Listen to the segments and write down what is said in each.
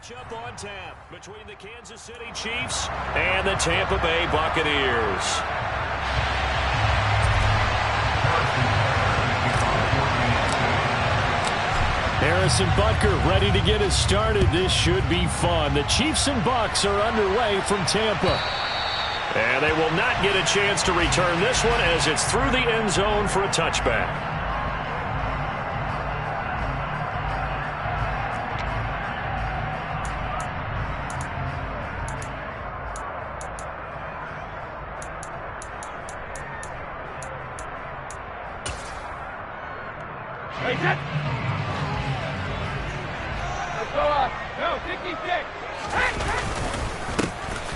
Matchup on tap between the Kansas City Chiefs and the Tampa Bay Buccaneers. Harrison Butker ready to get us started. This should be fun. The Chiefs and Bucs are underway from Tampa. And they will not get a chance to return this one as it's through the end zone for a touchback.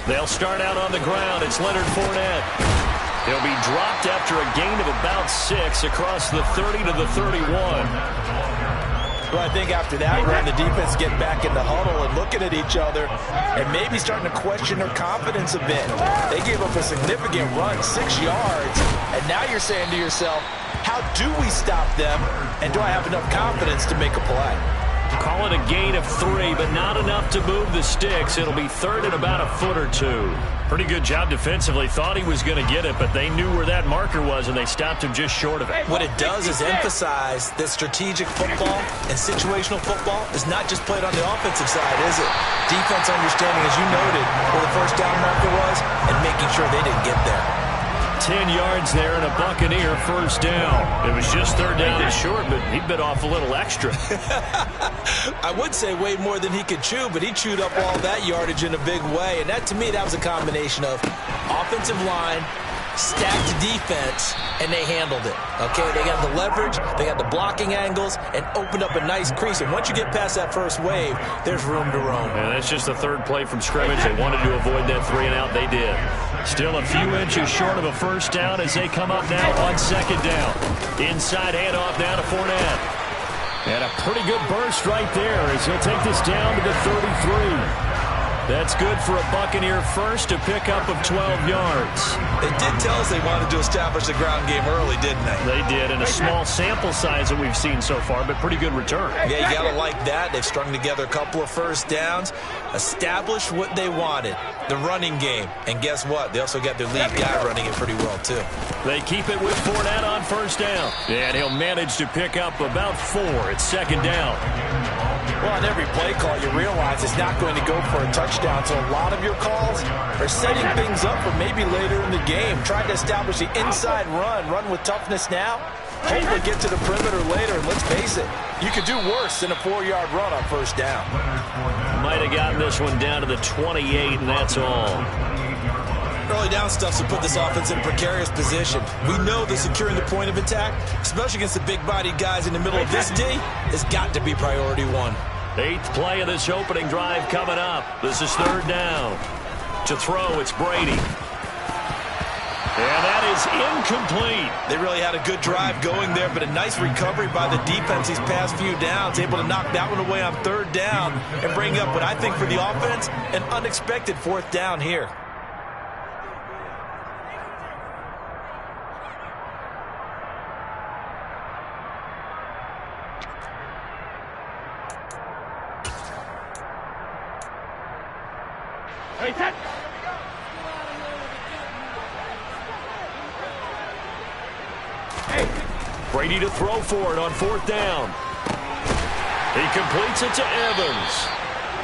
They'll start out on the ground. It's Leonard Fournette. He'll be dropped after a gain of about 6 across the 30 to the 31. Well, I think after that run, the defense getting back in the huddle and looking at each other and maybe starting to question their confidence a bit. They gave up a significant run, 6 yards, and now you're saying to yourself, how do we stop them, and do I have enough confidence to make a play? Call it a gain of 3, but not enough to move the sticks. It'll be third and about a foot or 2. Pretty good job defensively. Thought he was going to get it, but they knew where that marker was, and they stopped him just short of it. What it does is emphasize that strategic football and situational football is not just played on the offensive side, is it? Defense understanding, as you noted, where the first down marker was and making sure they didn't get there. 10 yards there and a Buccaneer first down. It was just third down and short, but he bit off a little extra. I would say way more than he could chew, but he chewed up all that yardage in a big way. And that, to me, that was a combination of offensive line, stacked defense, and they handled it. Okay, they got the leverage, they got the blocking angles, and opened up a nice crease. And once you get past that first wave, there's room to roam. And that's just the third play from scrimmage. They wanted to avoid that 3 and out. They did. Still a few inches short of a first down as they come up now on second down. Inside handoff down to Fournette. And a pretty good burst right there as he'll take this down to the 33. That's good for a Buccaneer first, a pickup of 12 yards. They did tell us they wanted to establish the ground game early, didn't they? They did, and a small sample size that we've seen so far, but pretty good return. Yeah, you got to like that. They've strung together a couple of first downs, established what they wanted, the running game. And guess what? They also got their lead guy running it pretty well, too. They keep it with Fournette on first down. And he'll manage to pick up about 4 at second down. Well, on every play call, you realize it's not going to go for a touchdown. So a lot of your calls are setting things up for maybe later in the game. Trying to establish the inside run with toughness now. Hopefully get to the perimeter later. And let's face it, you could do worse than a 4-yard run on first down. Might have gotten this one down to the 28, and that's all. Early down stuff to put this offense in a precarious position. We know that securing the point of attack, especially against the big-bodied guys in the middle of this D, has got to be priority 1. 8th play of this opening drive coming up. This is third down. To throw, it's Brady. And that is incomplete. They really had a good drive going there, but a nice recovery by the defense these past few downs, able to knock that one away on third down and bring up what I think for the offense, an unexpected 4th down here. Brady to throw for it on 4th down. He completes it to Evans.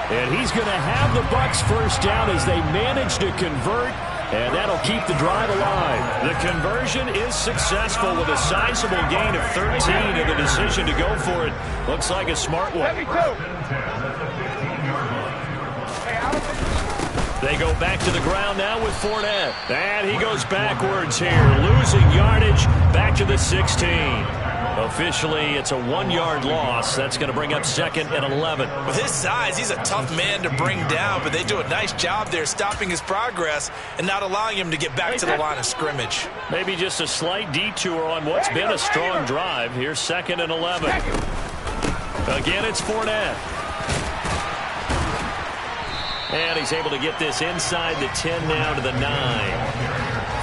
And he's going to have the Bucs first down as they manage to convert, and that'll keep the drive alive. The conversion is successful with a sizable gain of 13, and the decision to go for it looks like a smart one. They go back to the ground now with Fournette. And he goes backwards here, losing yardage back to the 16. Officially, it's a 1-yard loss. That's going to bring up 2nd and 11. With his size, he's a tough man to bring down, but they do a nice job there stopping his progress and not allowing him to get back to the line of scrimmage. Maybe just a slight detour on what's been a strong drive. Here's 2nd and 11. Again, it's Fournette. And he's able to get this inside the 10 now to the 9.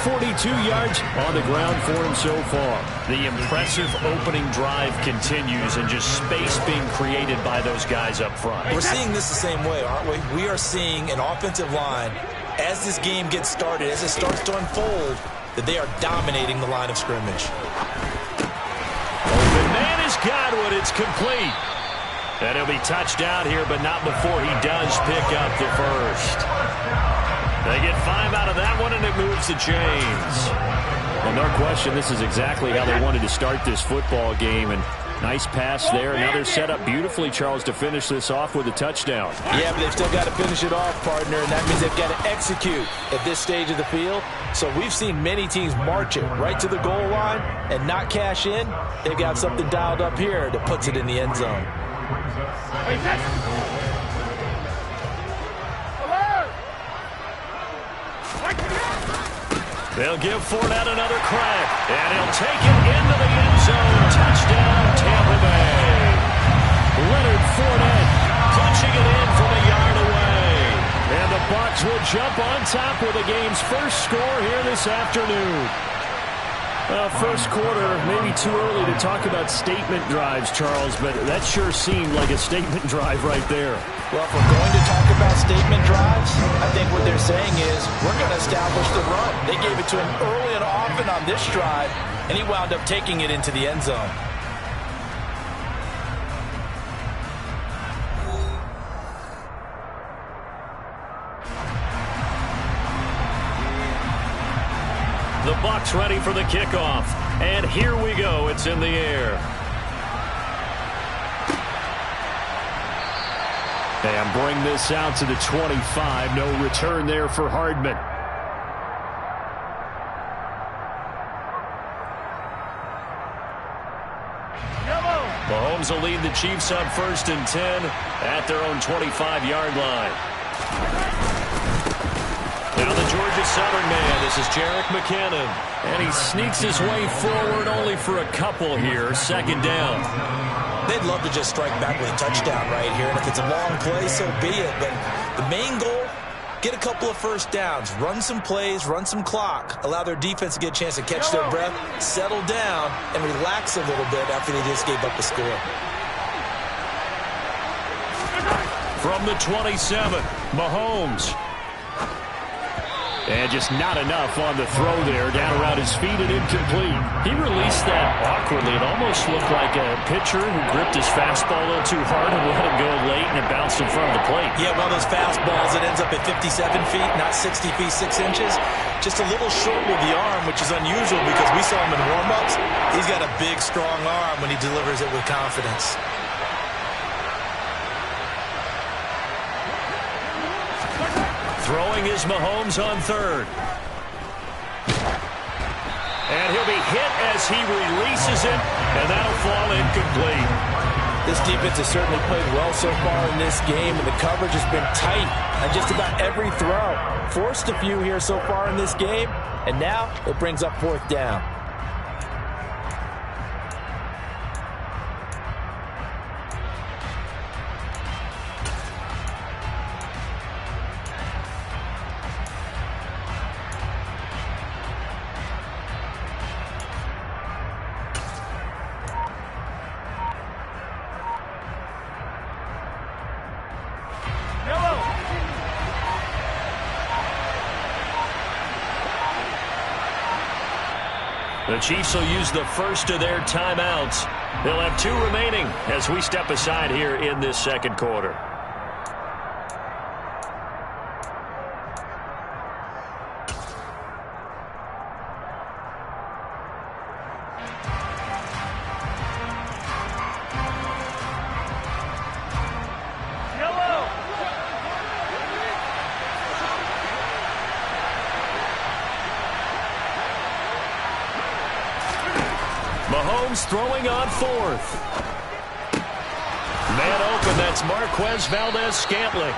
42 yards on the ground for him so far. The impressive opening drive continues, and just space being created by those guys up front. We're seeing this the same way, aren't we? We are seeing an offensive line, as this game gets started, as it starts to unfold, that they are dominating the line of scrimmage. Open man is Godwin. It's complete. And he'll be touched down here, but not before he does pick up the first. They get 5 out of that one, and it moves the chains. Well, no question, this is exactly how they wanted to start this football game. And nice pass there. Now they're set up beautifully, Charles, to finish this off with a touchdown. Yeah, but they've still got to finish it off, partner, and that means they've got to execute at this stage of the field. So we've seen many teams march it right to the goal line and not cash in. They've got something dialed up here that puts it in the end zone. They'll give Fournette another crack, and he'll take it into the end zone. Touchdown, Tampa Bay. Leonard Fournette punching it in from a yard away. And the Bucs will jump on top with the game's first score here this afternoon. First quarter, maybe too early to talk about statement drives, Charles, but that sure seemed like a statement drive right there. Well, if we're going to talk about statement drives, I think what they're saying is we're going to establish the run. They gave it to him early and often on this drive, and he wound up taking it into the end zone. The Bucs ready for the kickoff. And here we go. It's in the air. And bring this out to the 25. No return there for Hardman. Mahomes will lead the Chiefs up 1st and 10 at their own 25-yard line. Now the Georgia Southern man, this is Jerick McKinnon. And he sneaks his way forward only for a couple here. 2nd down. They'd love to just strike back with a touchdown right here. And if it's a long play, so be it. But the main goal, get a couple of first downs. Run some plays, run some clock. Allow their defense to get a chance to catch their breath, settle down, and relax a little bit after they just gave up the score. From the 27, Mahomes. And just not enough on the throw there. Down around his feet and incomplete. He released that awkwardly. It almost looked like a pitcher who gripped his fastball a little too hard and let it go late, and it bounced in front of the plate. Yeah, one of those fastballs that ends up at 57 feet, not 60 feet, 6 inches. Just a little short with the arm, which is unusual because we saw him in warm-ups. He's got a big, strong arm when he delivers it with confidence. Throwing is Mahomes on 3rd. And he'll be hit as he releases it, and that'll fall incomplete. This defense has certainly played well so far in this game, and the coverage has been tight on just about every throw. Forced a few here so far in this game, and now it brings up 4th down. The Chiefs will use the first of their timeouts. They'll have 2 remaining as we step aside here in this 2nd quarter. Mahomes throwing on 4th. Man open, that's Marquez Valdez-Scantling.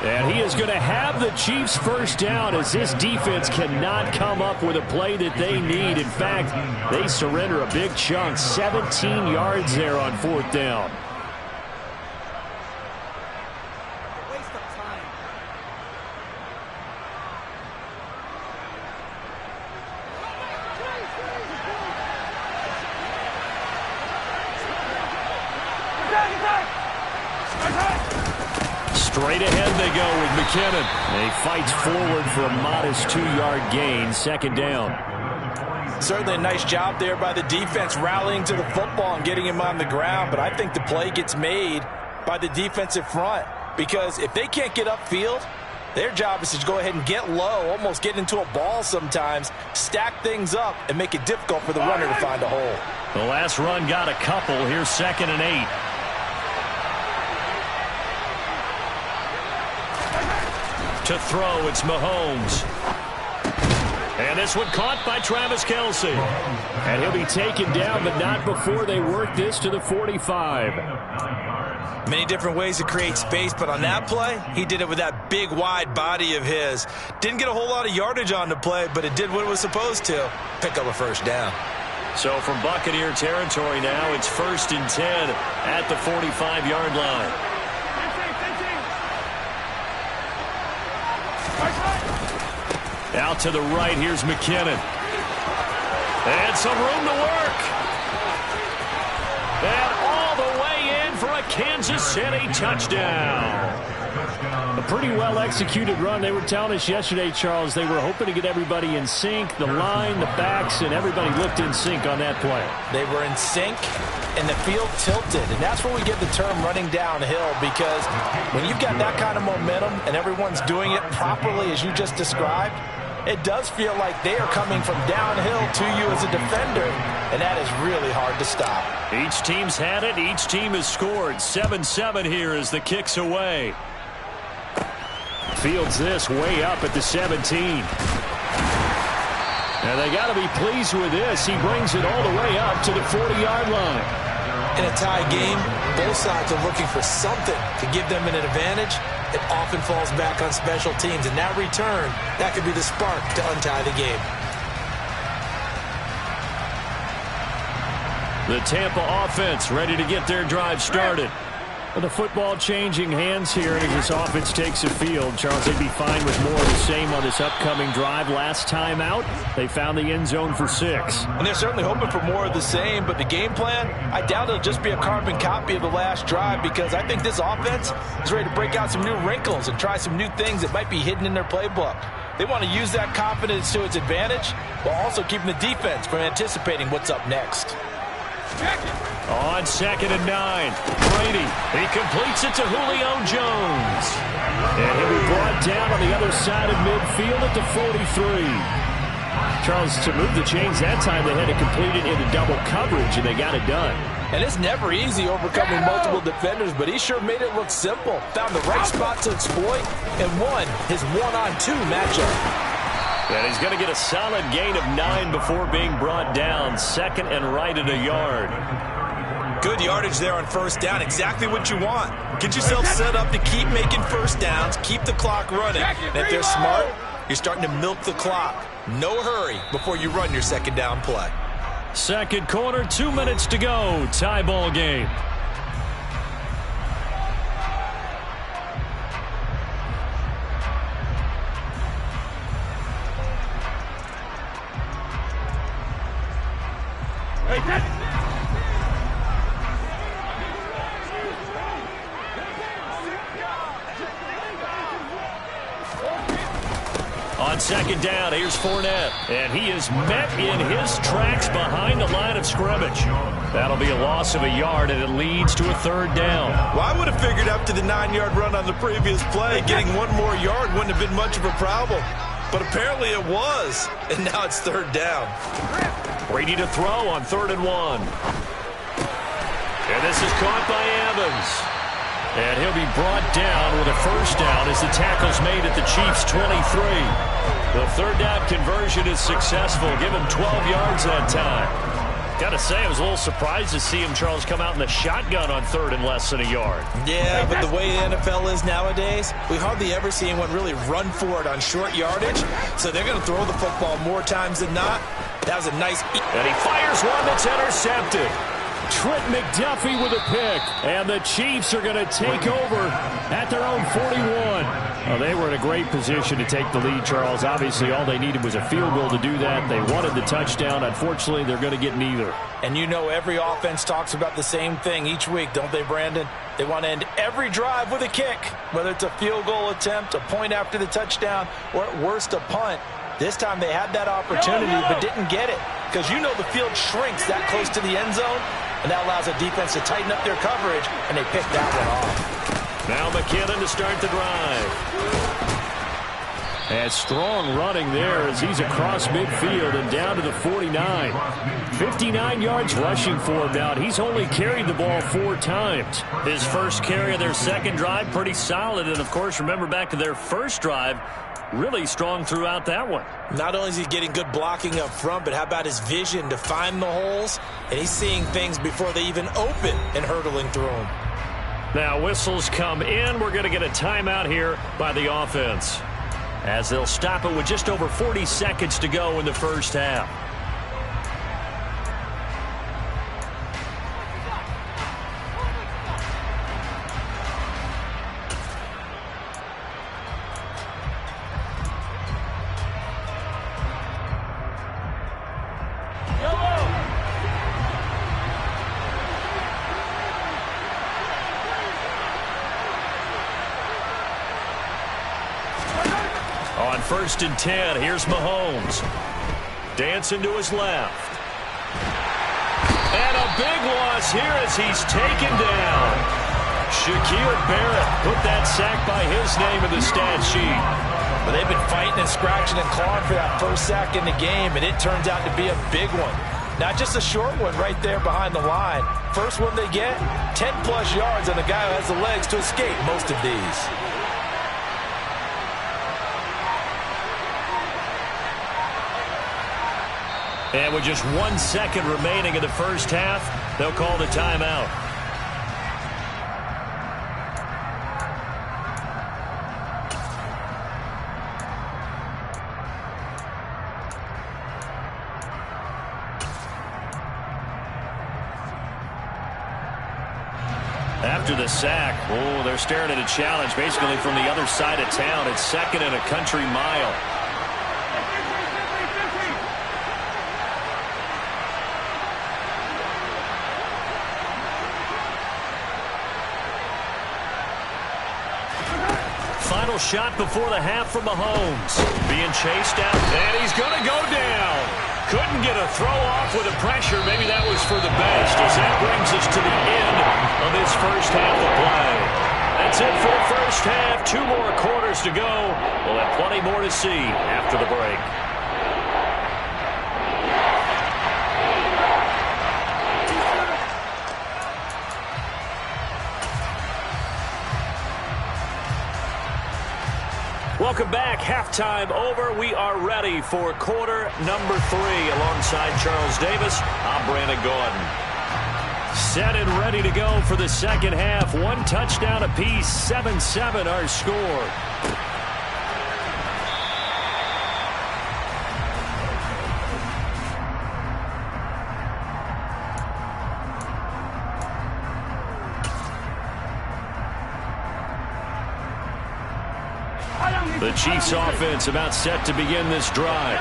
And he is going to have the Chiefs first down as this defense cannot come up with a play that they need. In fact, they surrender a big chunk, 17 yards there on 4th down. Straight ahead they go with McKinnon. He fights forward for a modest 2-yard gain, second down. Certainly a nice job there by the defense rallying to the football and getting him on the ground, but I think the play gets made by the defensive front because if they can't get upfield, their job is to go ahead and get low, almost get into a ball sometimes, stack things up, and make it difficult for the runner to find a hole. The last run got a couple. Here's 2nd and 8. To throw, it's Mahomes. And this one caught by Travis Kelce. And he'll be taken down, but not before they work this to the 45. Many different ways to create space, but on that play, he did it with that big, wide body of his. Didn't get a whole lot of yardage on the play, but it did what it was supposed to. Pick up a first down. So from Buccaneer territory now, it's 1st and 10 at the 45-yard line. Out to the right, here's McKinnon. And some room to work. And all the way in for a Kansas City touchdown. A pretty well-executed run. They were telling us yesterday, Charles, they were hoping to get everybody in sync, the line, the backs, and everybody looked in sync on that play. They were in sync, and the field tilted, and that's where we get the term running downhill, because when you've got that kind of momentum and everyone's doing it properly as you just described, it does feel like they are coming from downhill to you as a defender, and that is really hard to stop. Each team's had it. Each team has scored. 7-7 here as the kick's away. Fields this way up at the 17. And they got to be pleased with this. He brings it all the way up to the 40-yard line. In a tie game, both sides are looking for something to give them an advantage. It often falls back on special teams, and that return, that could be the spark to untie the game. The Tampa offense ready to get their drive started. The football changing hands here as this offense takes the field. Charles, they'd be fine with more of the same on this upcoming drive. Last time out, they found the end zone for 6. And they're certainly hoping for more of the same, but the game plan, I doubt it'll just be a carbon copy of the last drive, because I think this offense is ready to break out some new wrinkles and try some new things that might be hidden in their playbook. They want to use that confidence to its advantage while also keeping the defense from anticipating what's up next. On 2nd and 9, Brady, he completes it to Julio Jones. And he'll be brought down on the other side of midfield at the 43. Charles, to move the chains that time, they had to complete it into double coverage, and they got it done. And it's never easy overcoming multiple defenders, but he sure made it look simple. Found the right spot to exploit and won his 1-on-2 matchup. And he's going to get a solid gain of 9 before being brought down. 2nd and right at a yard. Good yardage there on first down. Exactly what you want. Get yourself set up to keep making first downs, keep the clock running. And if they're smart, you're starting to milk the clock. No hurry before you run your second down play. Second quarter, 2 minutes to go. Tie ball game. On second down, here's Fournette. And he is met in his tracks behind the line of scrimmage. That'll be a loss of a yard, and it leads to a third down. Well, I would have figured after the 9-yard run on the previous play, getting one more yard wouldn't have been much of a problem. But apparently it was, and now it's third down. Brady to throw on 3rd and 1. And this is caught by Evans. And he'll be brought down with a first down as the tackle's made at the Chiefs' 23. The third down conversion is successful. Give him 12 yards that time. Got to say, I was a little surprised to see him, Charles, come out in the shotgun on 3rd and less than a yard. Yeah, but the way the NFL is nowadays, we hardly ever see anyone really run for it on short yardage. So they're going to throw the football more times than not. That was a nice... And he fires one that's intercepted. Trent McDuffie with a pick. And the Chiefs are going to take over at their own 41. Well, they were in a great position to take the lead, Charles. Obviously, all they needed was a field goal to do that. They wanted the touchdown. Unfortunately, they're going to get neither. And you know every offense talks about the same thing each week, don't they, Brandon? They want to end every drive with a kick, whether it's a field goal attempt, a point after the touchdown, or at worst a punt. This time they had that opportunity but didn't get it because you know the field shrinks that close to the end zone, and that allows the defense to tighten up their coverage, and they picked that one off. Now McKinnon to start the drive. And strong running there as he's across midfield and down to the 49. 59 yards rushing for him now. He's only carried the ball 4 times. His first carry of their second drive, pretty solid. And, of course, remember back to their first drive, really strong throughout that one. Not only is he getting good blocking up front, but how about his vision to find the holes? And he's seeing things before they even open and hurdling through them. Now whistles come in. We're going to get a timeout here by the offense, as they'll stop it with just over 40 seconds to go in the first half. On 1st and 10, here's Mahomes. Dancing to his left. And a big loss here as he's taken down. Shaquille Barrett put that sack by his name in the stat sheet. But they've been fighting and scratching and clawing for that first sack in the game, and it turns out to be a big one. Not just a short one right there behind the line. First one they get, 10-plus yards on the guy who has the legs to escape most of these. And with just 1 second remaining in the first half, they'll call the timeout. After the sack, they're staring at a challenge basically from the other side of town. It's 2nd and a country mile. Final shot before the half from Mahomes. Being chased out, and he's going to go down. Couldn't get a throw off with the pressure. Maybe that was for the best, as that brings us to the end of this first half of play. That's it for the first half. 2 more quarters to go. We'll have plenty more to see after the break. Welcome back. Halftime over. We are ready for quarter number 3. Alongside Charles Davis, I'm Brandon Gordon. Set and ready to go for the second half. 1 touchdown apiece. 7-7 our score. The Chiefs offense about set to begin this drive.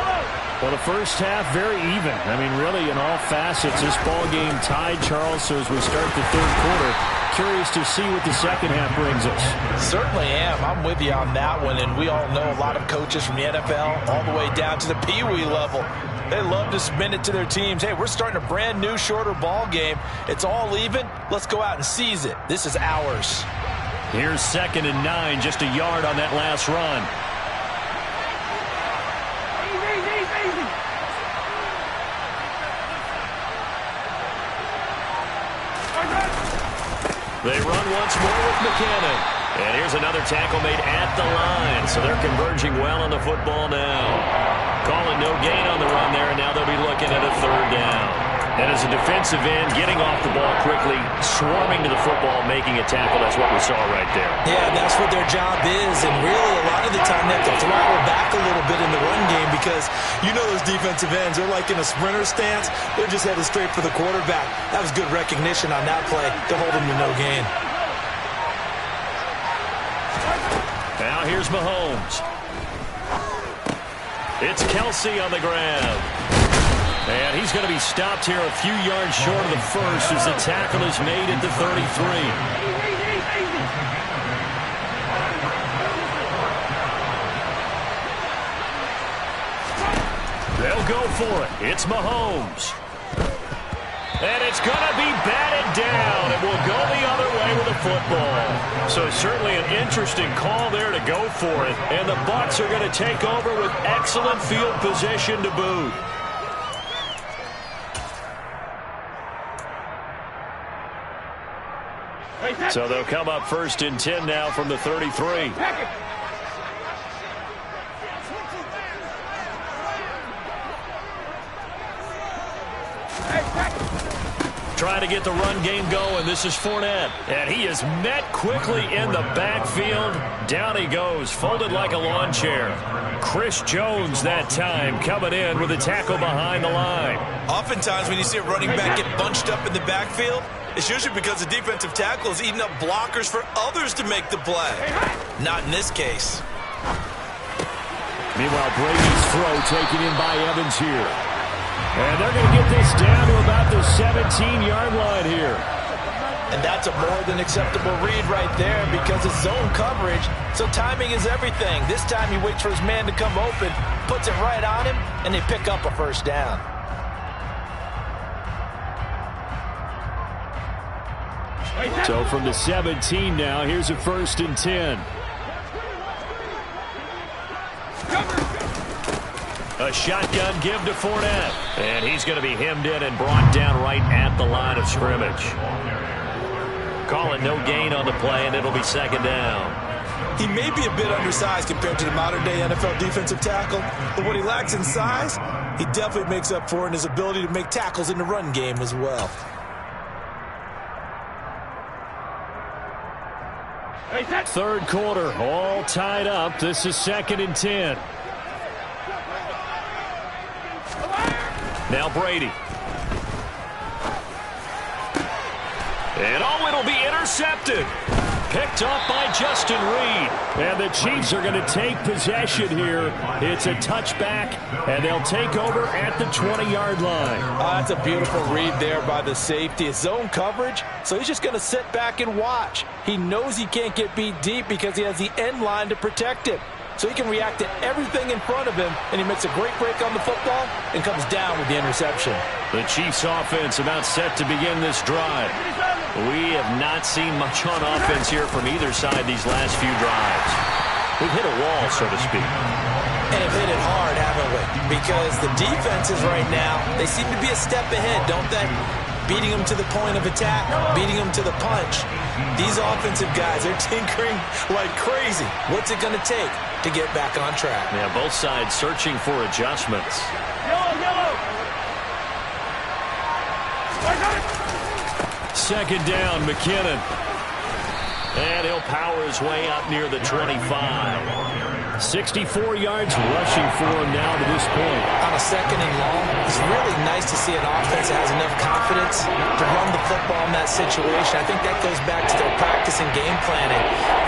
Well, the first half very even. I mean, really in all facets, this ball game tied, Charles. So as we start the third quarter, curious to see what the second half brings us. Certainly am. I'm with you on that one. And we all know a lot of coaches from the NFL all the way down to the Pee-wee level. They love to spin it to their teams. Hey, we're starting a brand new, shorter ball game. It's all even. Let's go out and seize it. This is ours. Here's 2nd and 9, just a yard on that last run. They run once more with McKinnon. And here's another tackle made at the line. So they're converging well on the football now. Calling no gain on the run there, and now they'll be looking at a 3rd down. And as a defensive end, getting off the ball quickly, swarming to the football, making a tackle. That's what we saw right there. Yeah, that's what their job is. And really, a lot of the time, they have to throttle back a little bit in the run game because you know those defensive ends, they're like in a sprinter stance. They're just headed straight for the quarterback. That was good recognition on that play to hold them to no gain. Now here's Mahomes. It's Kelsey on the grab. And he's going to be stopped here a few yards short of the first as the tackle is made at the 33. They'll go for it. It's Mahomes. And it's going to be batted down. It will go the other way with the football. So certainly an interesting call there to go for it. And the Bucs are going to take over with excellent field position to boot. So they'll come up 1st and 10 now from the 33. Trying to get the run game going. This is Fournette. And he is met quickly in the backfield. Down he goes, folded like a lawn chair. Chris Jones that time coming in with a tackle behind the line. Oftentimes when you see a running back get bunched up in the backfield, it's usually because the defensive tackle is eating up blockers for others to make the play. Not in this case. Meanwhile, Brady's throw taken in by Evans here. And they're going to get this down to about the 17-yard line here. And that's a more than acceptable read right there because it's zone coverage, so timing is everything. This time he waits for his man to come open, puts it right on him, and they pick up a first down. So from the 17 now, here's a 1st and 10. A shotgun give to Fournette. And he's going to be hemmed in and brought down right at the line of scrimmage. Calling no gain on the play, and it'll be 2nd down. He may be a bit undersized compared to the modern-day NFL defensive tackle, but what he lacks in size, he definitely makes up for in his ability to make tackles in the run game as well. Third quarter, all tied up. This is 2nd and 10. Now Brady. And it'll be intercepted. Picked up by Justin Reed. And the Chiefs are going to take possession here. It's a touchback, and they'll take over at the 20-yard line. That's a beautiful read there by the safety. It's zone coverage, so he's just going to sit back and watch. He knows he can't get beat deep because he has the end line to protect him. So he can react to everything in front of him, and he makes a great break on the football and comes down with the interception. The Chiefs offense about set to begin this drive. We have not seen much on offense here from either side these last few drives. We've hit a wall, so to speak. And have hit it hard, haven't we? Because the defenses right now, they seem to be a step ahead, don't they? Beating them to the point of attack, beating them to the punch. These offensive guys, they're tinkering like crazy. What's it going to take to get back on track? Yeah, both sides searching for adjustments. Yellow. 2nd down, McKinnon. And he'll power his way up near the 25. 64 yards rushing for him now to this point. On a 2nd and long, it's really nice to see an offense that has enough confidence to run the football in that situation. I think that goes back to their practice and game planning.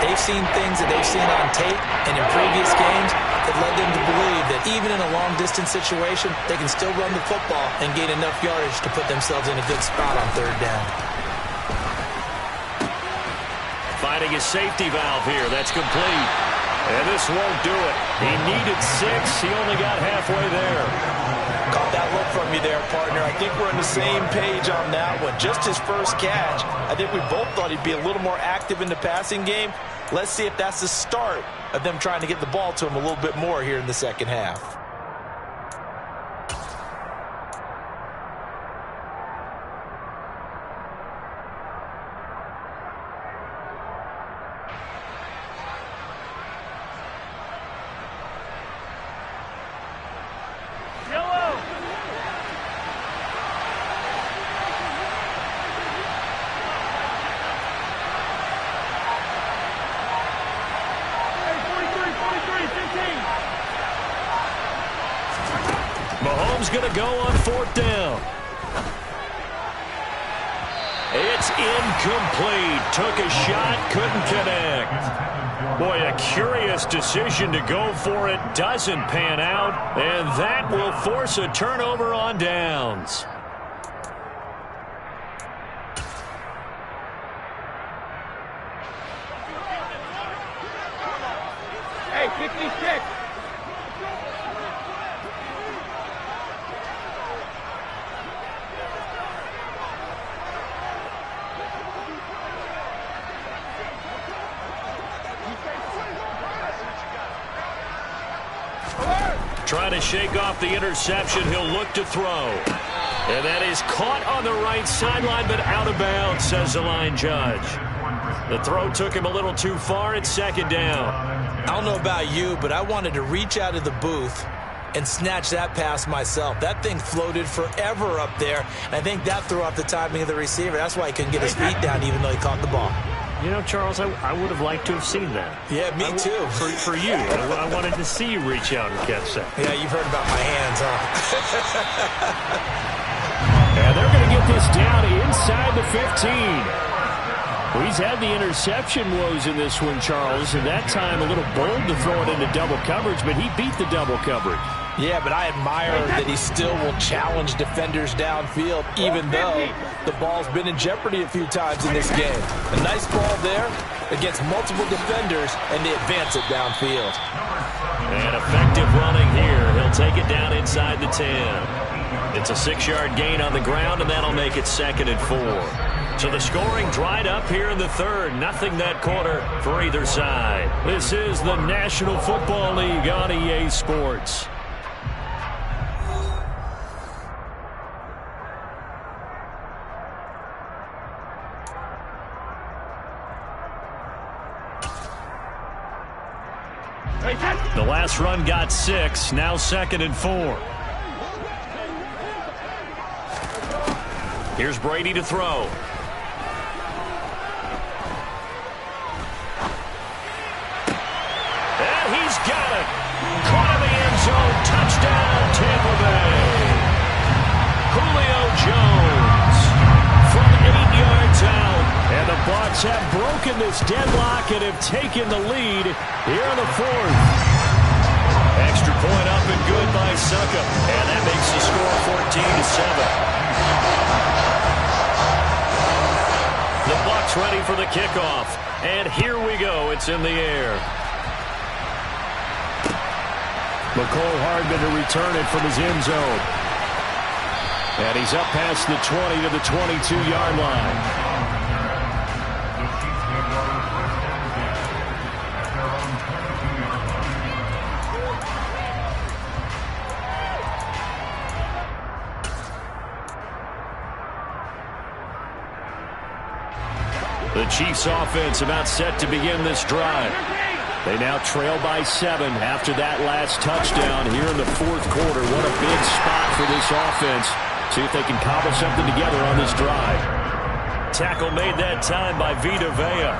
They've seen things that they've seen on tape and in previous games that led them to believe that even in a long-distance situation, they can still run the football and gain enough yardage to put themselves in a good spot on 3rd down. Finding his safety valve here. That's complete. And this won't do it. He needed 6. He only got halfway there. Caught that look from you there, partner. I think we're on the same page on that one. Just his first catch. I think we both thought he'd be a little more active in the passing game. Let's see if that's the start of them trying to get the ball to him a little bit more here in the 2nd half. Mahomes going to go on 4th down. It's incomplete. Took a shot, couldn't connect. Boy, a curious decision to go for it. Doesn't pan out, and that will force a turnover on downs. Hey, 56. Trying to shake off the interception. He'll look to throw. And that is caught on the right sideline, but out of bounds, says the line judge. The throw took him a little too far. It's second down. I don't know about you, but I wanted to reach out of the booth and snatch that pass myself. That thing floated forever up there, and I think that threw off the timing of the receiver. That's why he couldn't get his feet down even though he caught the ball. You know, Charles, I would have liked to have seen that. Yeah, me too. For you. I wanted to see you reach out and catch that. Yeah, you've heard about my hands, huh? And they're going to get this down inside the 15. Well, he's had the interception woes in this one, Charles, and that time a little bold to throw it into double coverage, but he beat the double coverage. Yeah, but I admire that he still will challenge defenders downfield, even though the ball's been in jeopardy a few times in this game. A nice ball there against multiple defenders, and they advance it downfield. And effective running here. He'll take it down inside the 10. It's a 6-yard gain on the ground, and that'll make it 2nd and 4. So the scoring dried up here in the third. Nothing that quarter for either side. This is the National Football League on EA Sports. The last run got 6. Now 2nd and 4. Here's Brady to throw. And he's got it. Caught in the end zone. Touchdown, Tampa Bay. Julio Jones from 8 yards out. And the Bucs have broken this deadlock and have taken the lead here in the 4th. Extra point up and good by Suckup. And that makes the score 14-7. The Bucs ready for the kickoff. And here we go. It's in the air. McCole Hardman to return it from his end zone. And he's up past the 20 to the 22-yard line. The Chiefs offense about set to begin this drive. They now trail by 7 after that last touchdown here in the 4th quarter. What a big spot for this offense. See if they can cobble something together on this drive. Tackle made that time by Vita Vea.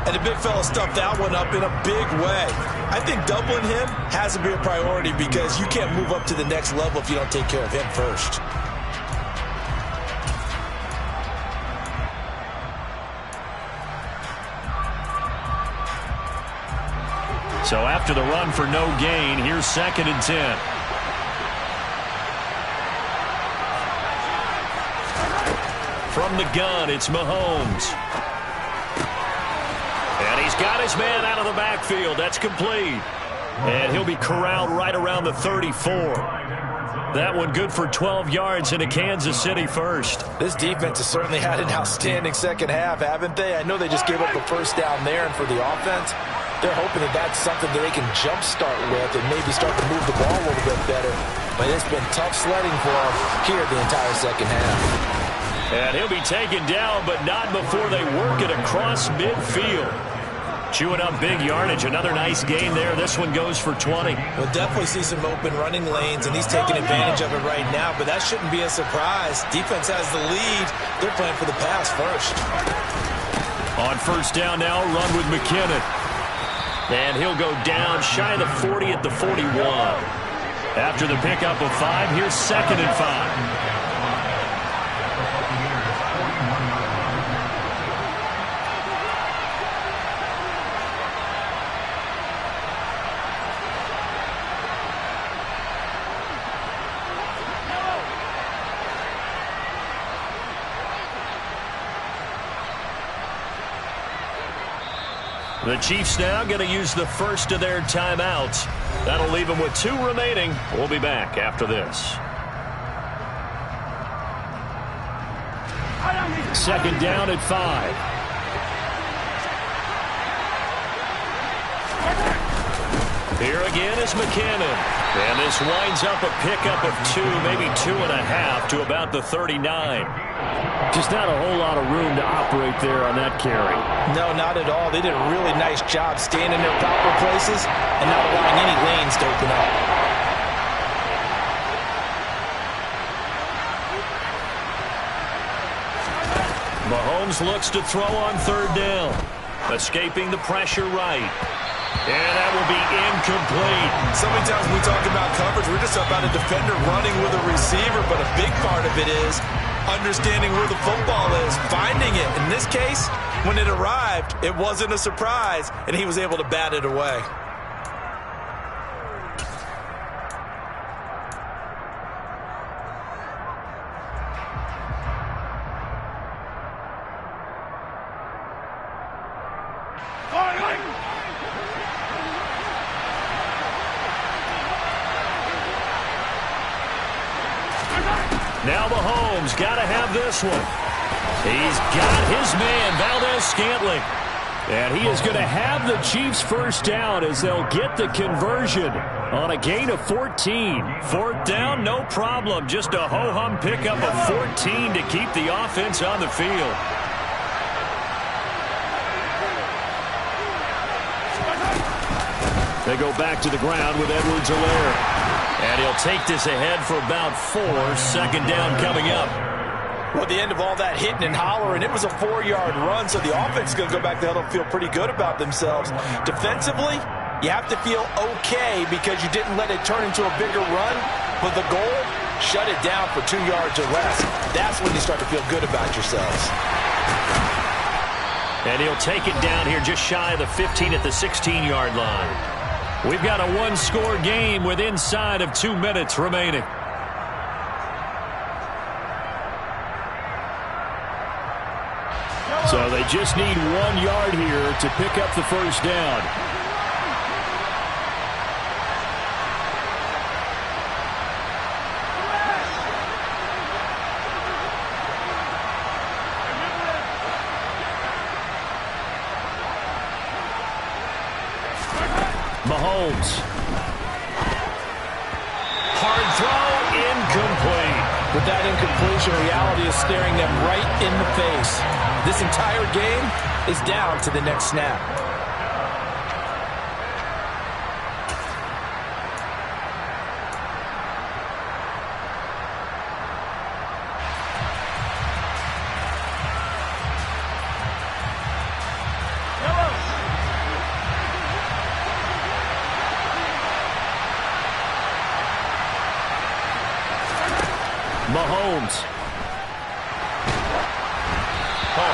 And the big fella stuffed that one up in a big way. I think doubling him has to be a priority because you can't move up to the next level if you don't take care of him first. So after the run for no gain, here's 2nd and 10. From the gun, it's Mahomes. And he's got his man out of the backfield. That's complete. And he'll be corralled right around the 34. That one good for 12 yards into Kansas City first. This defense has certainly had an outstanding second half, haven't they? I know they just gave up a first down there, and for the offense, they're hoping that that's something that they can jumpstart with and maybe start to move the ball a little bit better. But it's been tough sledding for them here the entire second half. And he'll be taken down, but not before they work it across midfield. Chewing up big yardage. Another nice gain there. This one goes for 20. We'll definitely see some open running lanes, and he's taking advantage of it right now, but that shouldn't be a surprise. Defense has the lead. They're playing for the pass first. On first down now, run with McKinnon. And he'll go down shy of the 40 at the 41. After the pickup of 5, here's 2nd and 5. The Chiefs now going to use the first of their timeouts. That'll leave them with 2 remaining. We'll be back after this. Second down at 5. Here again is McKinnon. And this winds up a pickup of 2, maybe 2.5 to about the 39. Just not a whole lot of room to operate there on that carry. No, not at all. They did a really nice job staying in their proper places and not allowing any lanes to open up. Mahomes looks to throw on 3rd down. Escaping the pressure right. And that will be incomplete. So many times when we talk about coverage, we're just about a defender running with a receiver, but a big part of it is understanding where the football is, finding it. In this case, when it arrived, it wasn't a surprise, and he was able to bat it away. Now Mahomes got to have this one. He's got his man, Valdez-Scantling. And he is going to have the Chiefs first down as they'll get the conversion on a gain of 14. 4th down, no problem. Just a ho-hum pickup of 14 to keep the offense on the field. They go back to the ground with Edwards-Helaire. And he'll take this ahead for about 4. 2nd down coming up. Well, at the end of all that hitting and hollering, it was a 4-yard run, so the offense is going to go back there and feel pretty good about themselves. Defensively, you have to feel okay because you didn't let it turn into a bigger run, but the goal, shut it down for 2 yards or less. That's when you start to feel good about yourselves. And he'll take it down here just shy of the 15 at the 16-yard line. We've got a 1-score game with inside of 2 minutes remaining. So they just need 1 yard here to pick up the first down. Mahomes. Hard throw, incomplete. But that incompletion, reality is staring them right in the face. This entire game is down to the next snap. Mahomes.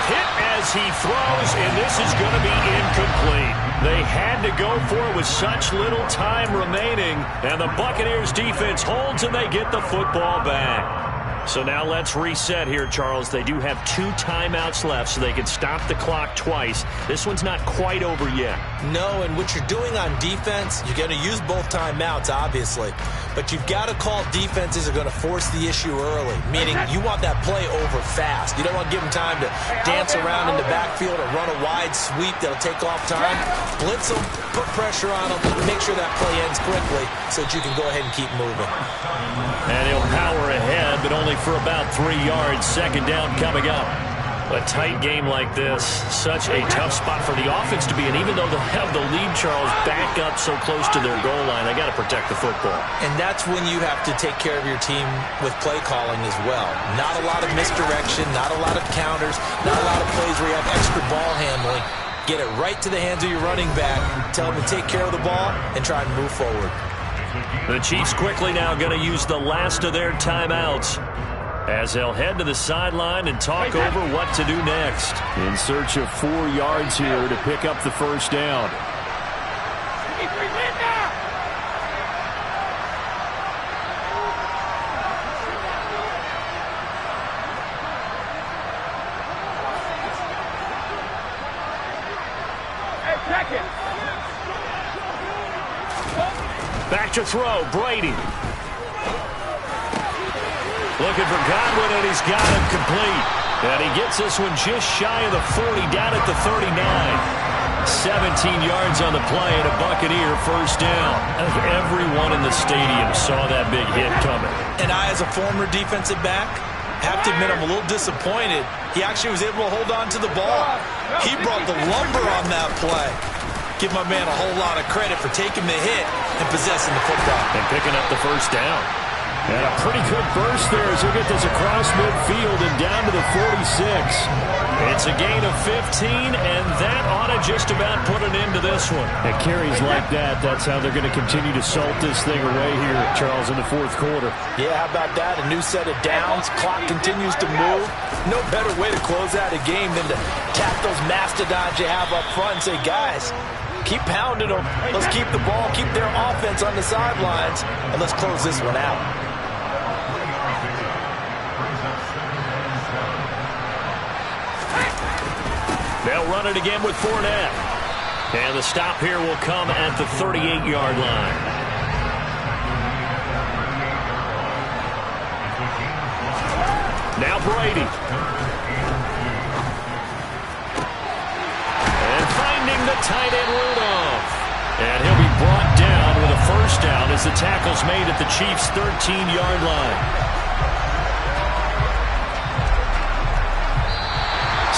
Hit as he throws, and this is going to be incomplete. They had to go for it with such little time remaining, and the Buccaneers defense holds and they get the football back. So now let's reset here, Charles. They do have 2 timeouts left, so they can stop the clock twice. This one's not quite over yet. No, and what you're doing on defense, you're going to use both timeouts, obviously. But you've got to call defenses are going to force the issue early, meaning you want that play over fast. You don't want to give them time to dance around in the backfield or run a wide sweep that'll take off time. Blitz them, put pressure on them, make sure that play ends quickly so that you can go ahead and keep moving. And he'll power ahead, but only for about 3 yards. 2nd down coming up. A tight game like this, such a tough spot for the offense to be in. Even though they have the lead, Charles, back up so close to their goal line, they got to protect the football. And that's when you have to take care of your team with play calling as well. Not a lot of misdirection, not a lot of counters, not a lot of plays where you have extra ball handling. Get it right to the hands of your running back, tell them to take care of the ball, and try and move forward. The Chiefs quickly now going to use the last of their timeouts as they'll head to the sideline and talk over what to do next. In search of 4 yards here to pick up the first down. Hey, check Back to throw, Brady. Looking for Godwin, and he's got him complete. And he gets this one just shy of the 40, down at the 39. 17 yards on the play and a Buccaneer first down. Everyone in the stadium saw that big hit coming. And I, as a former defensive back, have to admit I'm a little disappointed. He actually was able to hold on to the ball. He brought the lumber on that play. Give my man a whole lot of credit for taking the hit and possessing the football. And picking up the first down. And a pretty good burst there as he'll get this across midfield and down to the 46. It's a gain of 15, and that ought to just about put an end to this one. At carries like that, that's how they're going to continue to salt this thing away here, Charles, in the fourth quarter. Yeah, how about that? A new set of downs. Clock continues to move. No better way to close out a game than to tap those mastodons you have up front and say, guys, keep pounding them. Let's keep the ball, keep their offense on the sidelines, and let's close this one out. They'll run it again with Fournette. And the stop here will come at the 38-yard line. Now Brady. And finding the tight end Rudolph. And he'll be brought down with a first down as the tackle's made at the Chiefs' 13-yard line.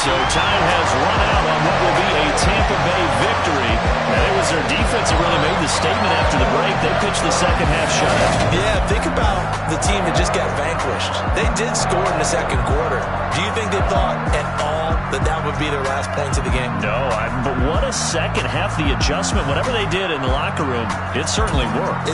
So time has run out on what will be a Tampa Bay victory. And it was their defense that really made the statement after the break. They pitched the second half shutout. Yeah, think about the team that just got vanquished. They did score in the second quarter. Do you think they thought at all that that would be their last points of the game? No, but what a second half. The adjustment, whatever they did in the locker room, it certainly worked.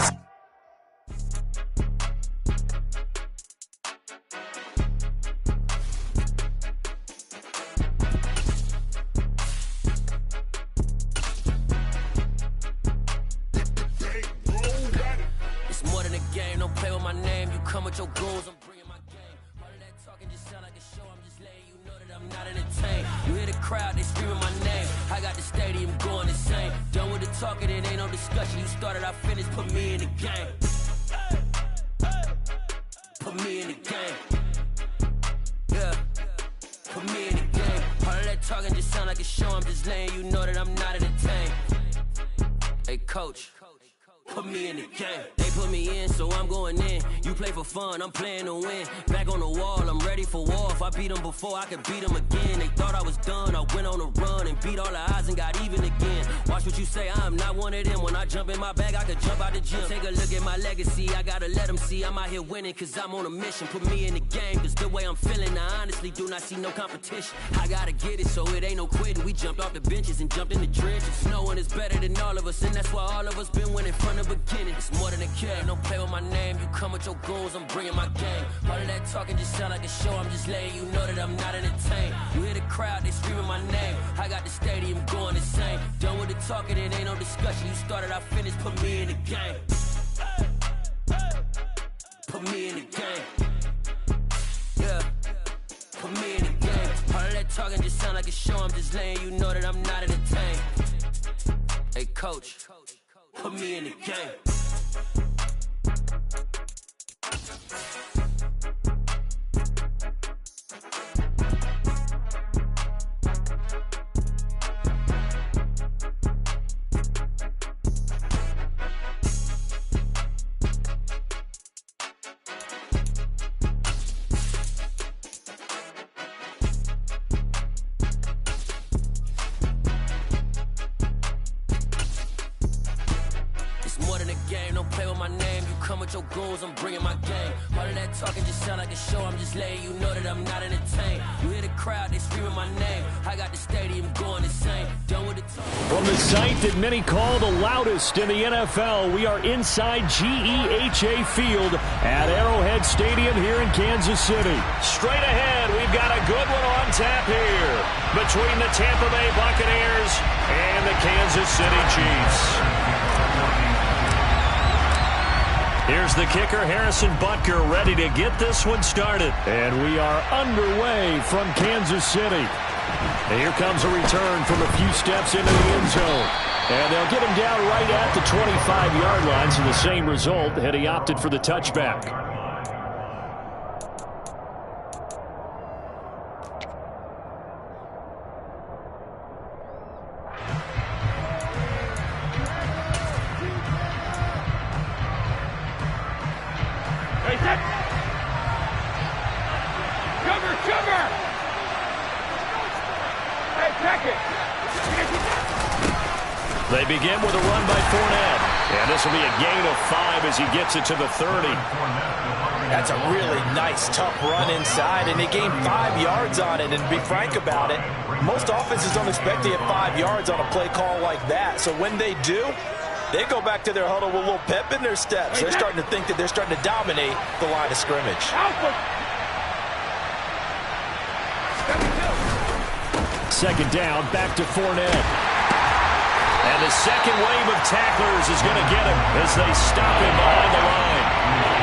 I'm playing to win. Back on the wall, I'm ready for war. If I beat them before, I could beat them again. They thought I was done. I went on a run and beat all the odds and got even again. Watch what you say, I'm not one of them. When I jump in my bag, I could jump out the gym. Take a look at my legacy. I gotta let them see I'm out here winning, cause I'm on a mission. Put me in the game, cause the way I'm feeling, I honestly do not see no competition. I gotta get it, so it ain't no quitting. We jumped off the benches and jumped in the trenches. No one is better than all of us, and that's why all of us been winning from the beginning. It's more than a game. Don't play with my name. You come with your goons, I'm bringing my game. All of that talking just sound like a show. I'm just letting you know that I'm not entertained. You hear the crowd, they screaming my name. I got the stadium going insane. Done with the talking, it ain't no discussion. You started, I finished, put me in the game. Put me in the game. Yeah, put me in the game. All of that talking just sound like a show. I'm just letting you know that I'm not entertained. Hey coach, put me in the game. Your goals, I'm bringing my game. All of that talking just sound like a show. I'm just letting you know that I'm not entertained. You hear the crowd, they screaming my name. I got the stadium going insane. Done with the talk. From the site that many call the loudest in the NFL, we are inside GEHA Field at Arrowhead Stadium here in Kansas City. Straight ahead, we've got a good one on tap here between the Tampa Bay Buccaneers and the Kansas City Chiefs. Here's the kicker, Harrison Butker, ready to get this one started. And we are underway from Kansas City. And here comes a return from a few steps into the end zone. And they'll get him down right at the 25-yard line, so the same result had he opted for the touchback. They begin with a run by Fournette. And this will be a gain of 5 as he gets it to the 30. That's a really nice, tough run inside, and they gained 5 yards on it. And to be frank about it, most offenses don't expect to get 5 yards on a play call like that. So when they do, they go back to their huddle with a little pep in their steps. They're starting to think that they're starting to dominate the line of scrimmage. Second down, back to Fournette. And the second wave of tacklers is going to get him as they stop him behind the line.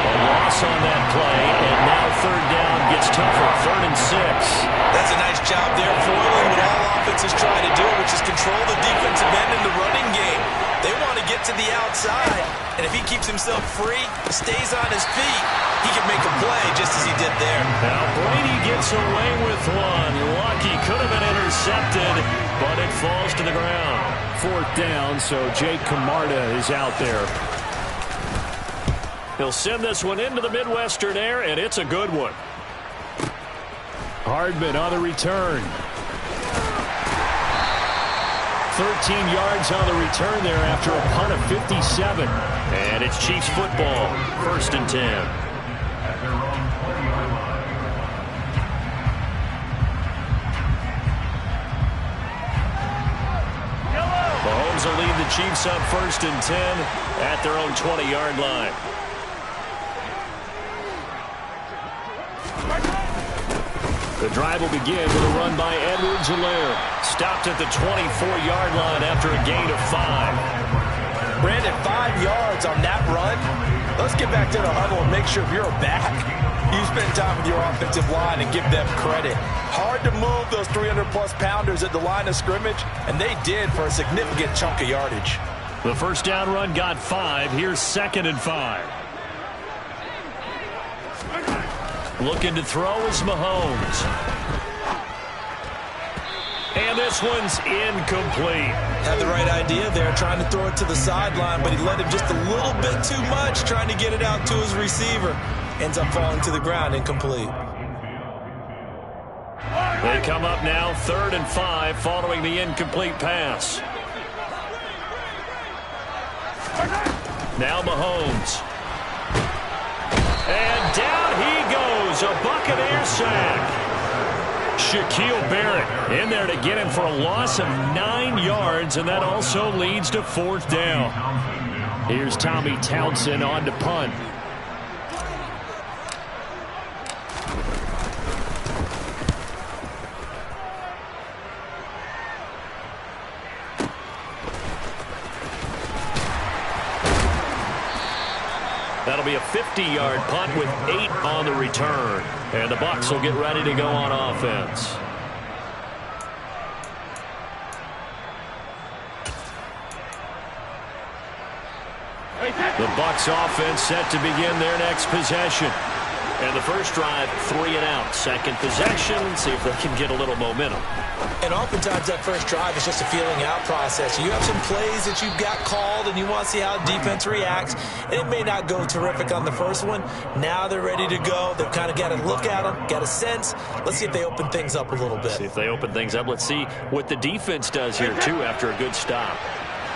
A loss on that play, and now third down gets tougher, 3rd and 6. That's a nice job there, foiling what all offenses try to do, which is control the defensive end in the running game. They want to get to the outside, and if he keeps himself free, stays on his feet, he can make a play just as he did there. Now Brady gets away with one. Lucky, could have been intercepted, but it falls to the ground. 4th down, so Jake Camarda is out there. He'll send this one into the Midwestern air, and it's a good one. Hardman on the return. 13 yards on the return there after a punt of 57. And it's Chiefs football, 1st and 10. Mahomes will lead the Chiefs up 1st and 10 at their own 20-yard line. The drive will begin with a run by Edwards-Helaire. Stopped at the 24-yard line after a gain of 5. Brandon, 5 yards on that run. Let's get back to the huddle and make sure if you're a back, you spend time with your offensive line and give them credit. Hard to move those 300-plus pounders at the line of scrimmage, and they did for a significant chunk of yardage. The first down run got 5. Here's 2nd and 5. Looking to throw is Mahomes. And this one's incomplete. Had the right idea there, trying to throw it to the sideline, but he let him just a little bit too much, trying to get it out to his receiver. Ends up falling to the ground, incomplete. They come up now 3rd and 5 following the incomplete pass. Now Mahomes. And down he goes, a Buccaneer sack. Shaquille Barrett in there to get him for a loss of 9 yards, and that also leads to 4th down. Here's Tommy Townsend on to punt. That'll be a 50-yard punt with 8 on the return. And the Bucs will get ready to go on offense. The Bucs offense set to begin their next possession. And the first drive, 3 and out. Second possession, see if they can get a little momentum. And oftentimes that first drive is just a feeling out process. You have some plays that you've got called and you want to see how defense reacts. And it may not go terrific on the first one. Now they're ready to go. They've kind of got to look at them, got a sense. Let's see if they open things up a little bit. See if they open things up. Let's see what the defense does here, too, after a good stop.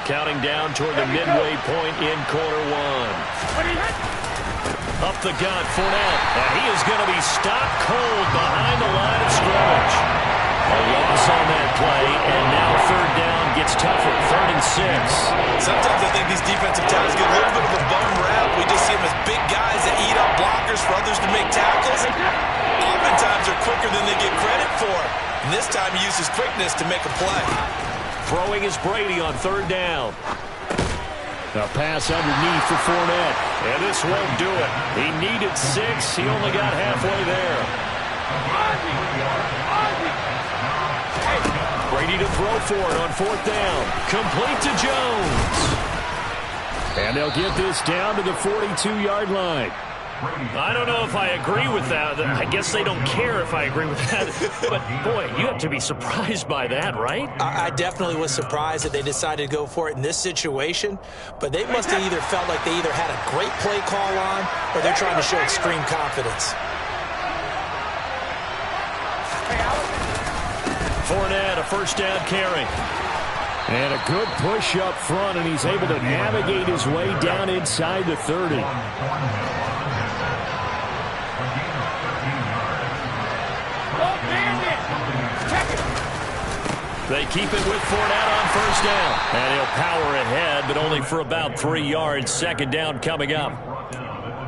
Counting down toward the midway point in quarter 1. Up the gut, Fournette, and he is going to be stopped cold behind the line of scrimmage. A loss on that play, and now third down gets tougher, 3rd and 6. Sometimes I think these defensive tackles get a little bit of a bum rap. We just see them as big guys that eat up blockers for others to make tackles. Oftentimes they're quicker than they get credit for. And this time he uses quickness to make a play. Throwing is Brady on 3rd down. A pass underneath for Fournette. And this won't do it. He needed 6. He only got halfway there. Brady to throw for it on 4th down. Complete to Jones. And they'll get this down to the 42-yard line. I don't know if I agree with that. I guess they don't care if I agree with that. But, boy, you have to be surprised by that, right? I definitely was surprised that they decided to go for it in this situation. But they must have either felt like they either had a great play call on or they're trying to show extreme confidence. Fournette, a 1st down carry. And a good push up front, and he's able to navigate his way down inside the 30. They keep it with Fournette on 1st down. And he'll power ahead, but only for about 3 yards. 2nd down coming up.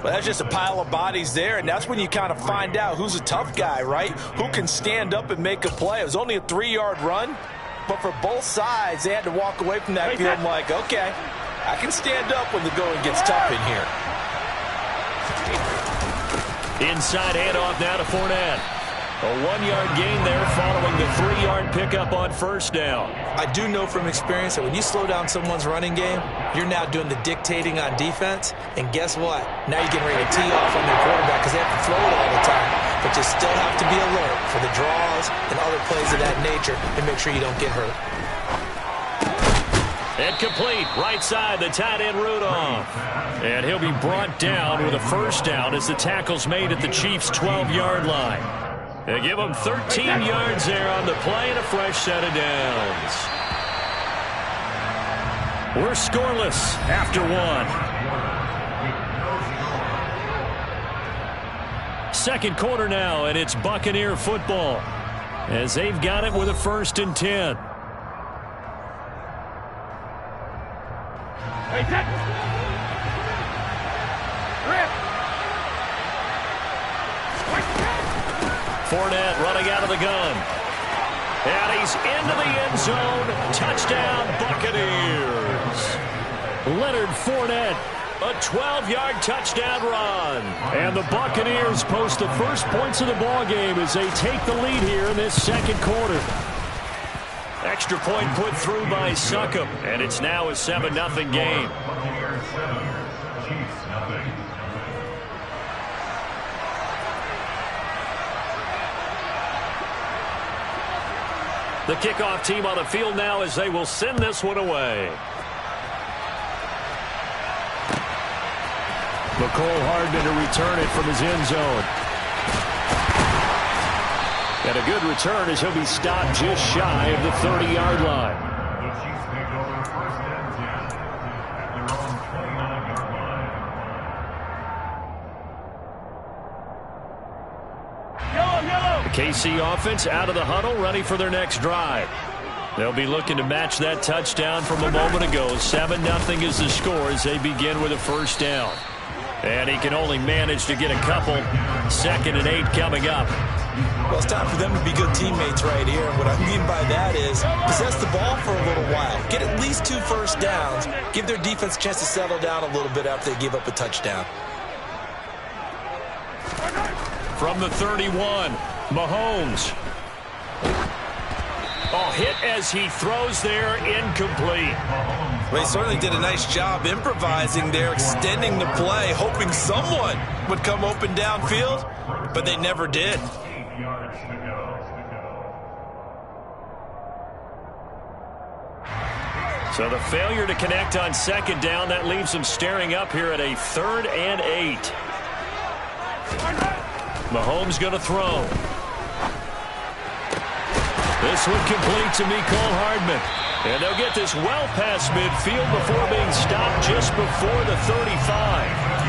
Well, that's just a pile of bodies there, and that's when you kind of find out who's a tough guy, right? Who can stand up and make a play. It was only a 3-yard run, but for both sides, they had to walk away from that field like, okay, I can stand up when the going gets tough in here. Inside handoff now to Fournette. A 1-yard gain there following the 3-yard pickup on 1st down. I do know from experience that when you slow down someone's running game, you're now doing the dictating on defense. And guess what? Now you're getting ready to tee off on their quarterback because they have to throw it all the time. But you still have to be alert for the draws and other plays of that nature and make sure you don't get hurt. Incomplete. Right side, the tight end Rudolph. And he'll be brought down with a 1st down as the tackle's made at the Chiefs' 12-yard line. They give him 13 yards there on the play and a fresh set of downs. We're scoreless after 1. 2nd quarter now, and it's Buccaneer football as they've got it with a 1st and 10. Fournette running out of the gun. And he's into the end zone. Touchdown, Buccaneers. Leonard Fournette. A 12-yard touchdown run. And the Buccaneers post the first points of the ballgame as they take the lead here in this 2nd quarter. Extra point put through by Succop. And it's now a 7-0 game. The kickoff team on the field now as they will send this one away. McCole Hardman to return it from his end zone. And a good return as he'll be stopped just shy of the 30-yard line. KC offense out of the huddle, ready for their next drive. They'll be looking to match that touchdown from a moment ago. 7-0 is the score as they begin with a 1st down. And he can only manage to get a couple. 2nd and 8 coming up. Well, it's time for them to be good teammates right here. And what I mean by that is possess the ball for a little while. Get at least 2 1st downs. Give their defense a chance to settle down a little bit after they give up a touchdown. From the 31, Mahomes. Oh, hit as he throws there, incomplete. Well, he certainly did a nice job improvising there, extending the play, hoping someone would come open downfield, but they never did. So the failure to connect on 2nd down, that leaves them staring up here at a 3rd and 8. Mahomes going to throw. This one complete to Mecole Hardman. And they'll get this well past midfield before being stopped just before the 35.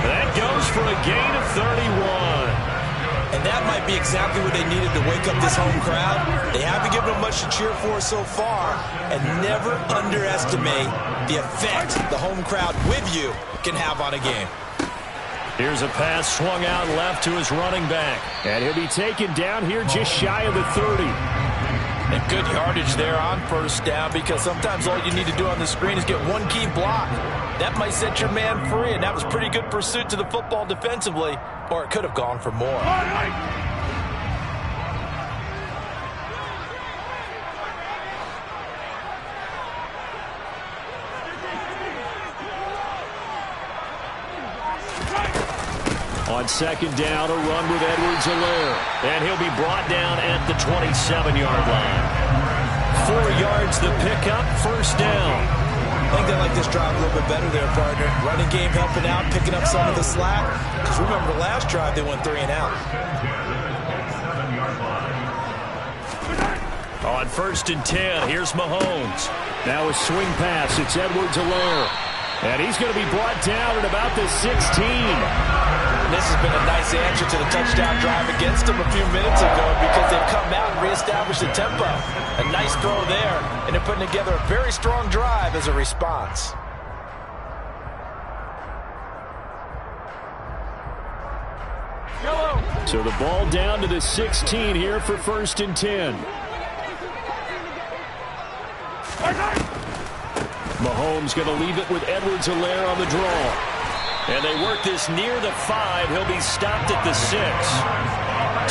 That goes for a gain of 31. And that might be exactly what they needed to wake up this home crowd. They haven't given them much to cheer for so far. And never underestimate the effect the home crowd with you can have on a game. Here's a pass swung out left to his running back. And he'll be taken down here just shy of the 30. And good yardage there on 1st down, because sometimes all you need to do on the screen is get one key block. That might set your man free, and that was pretty good pursuit to the football defensively, or it could have gone for more. On second down, a run with Edwards-Helaire. And he'll be brought down at the 27-yard line. 4 yards the pickup, first down. I think they like this drive a little bit better there, partner. Running game helping out, picking up some of the slack. Because remember, the last drive they went 3 and out. On first and 10, here's Mahomes. Now a swing pass. It's Edwards-Helaire. And he's going to be brought down at about the 16. This has been a nice answer to the touchdown drive against them a few minutes ago because they've come out and reestablished the tempo. A nice throw there, and they're putting together a very strong drive as a response. So the ball down to the 16 here for first and 10. Mahomes going to leave it with Edwards-Helaire on the draw. And they work this near the 5. He'll be stopped at the 6.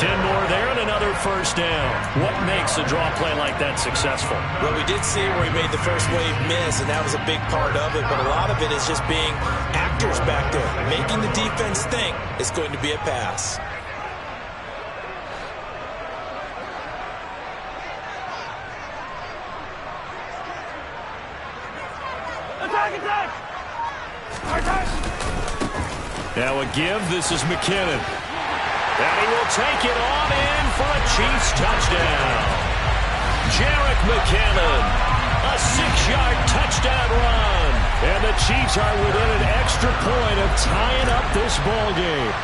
10 more there and another first down. What makes a draw play like that successful? Well, we did see where he made the first wave miss, and that was a big part of it. But a lot of it is just being actors back there, making the defense think it's going to be a pass. Now a give. This is McKinnon. And he will take it on in for a Chiefs touchdown. Jerick McKinnon. A 6-yard touchdown run. And the Chiefs are within an extra point of tying up this ball game.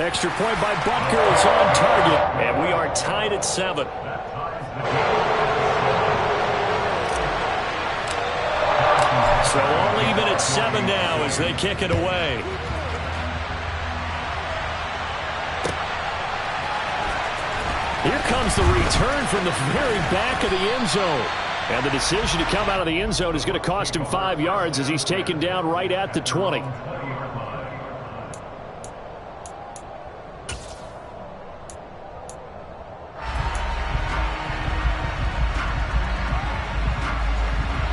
Extra point by Butker is on target. And we are tied at 7. So all even at 7 now as they kick it away. Here comes the return from the very back of the end zone. And the decision to come out of the end zone is going to cost him 5 yards as he's taken down right at the 20.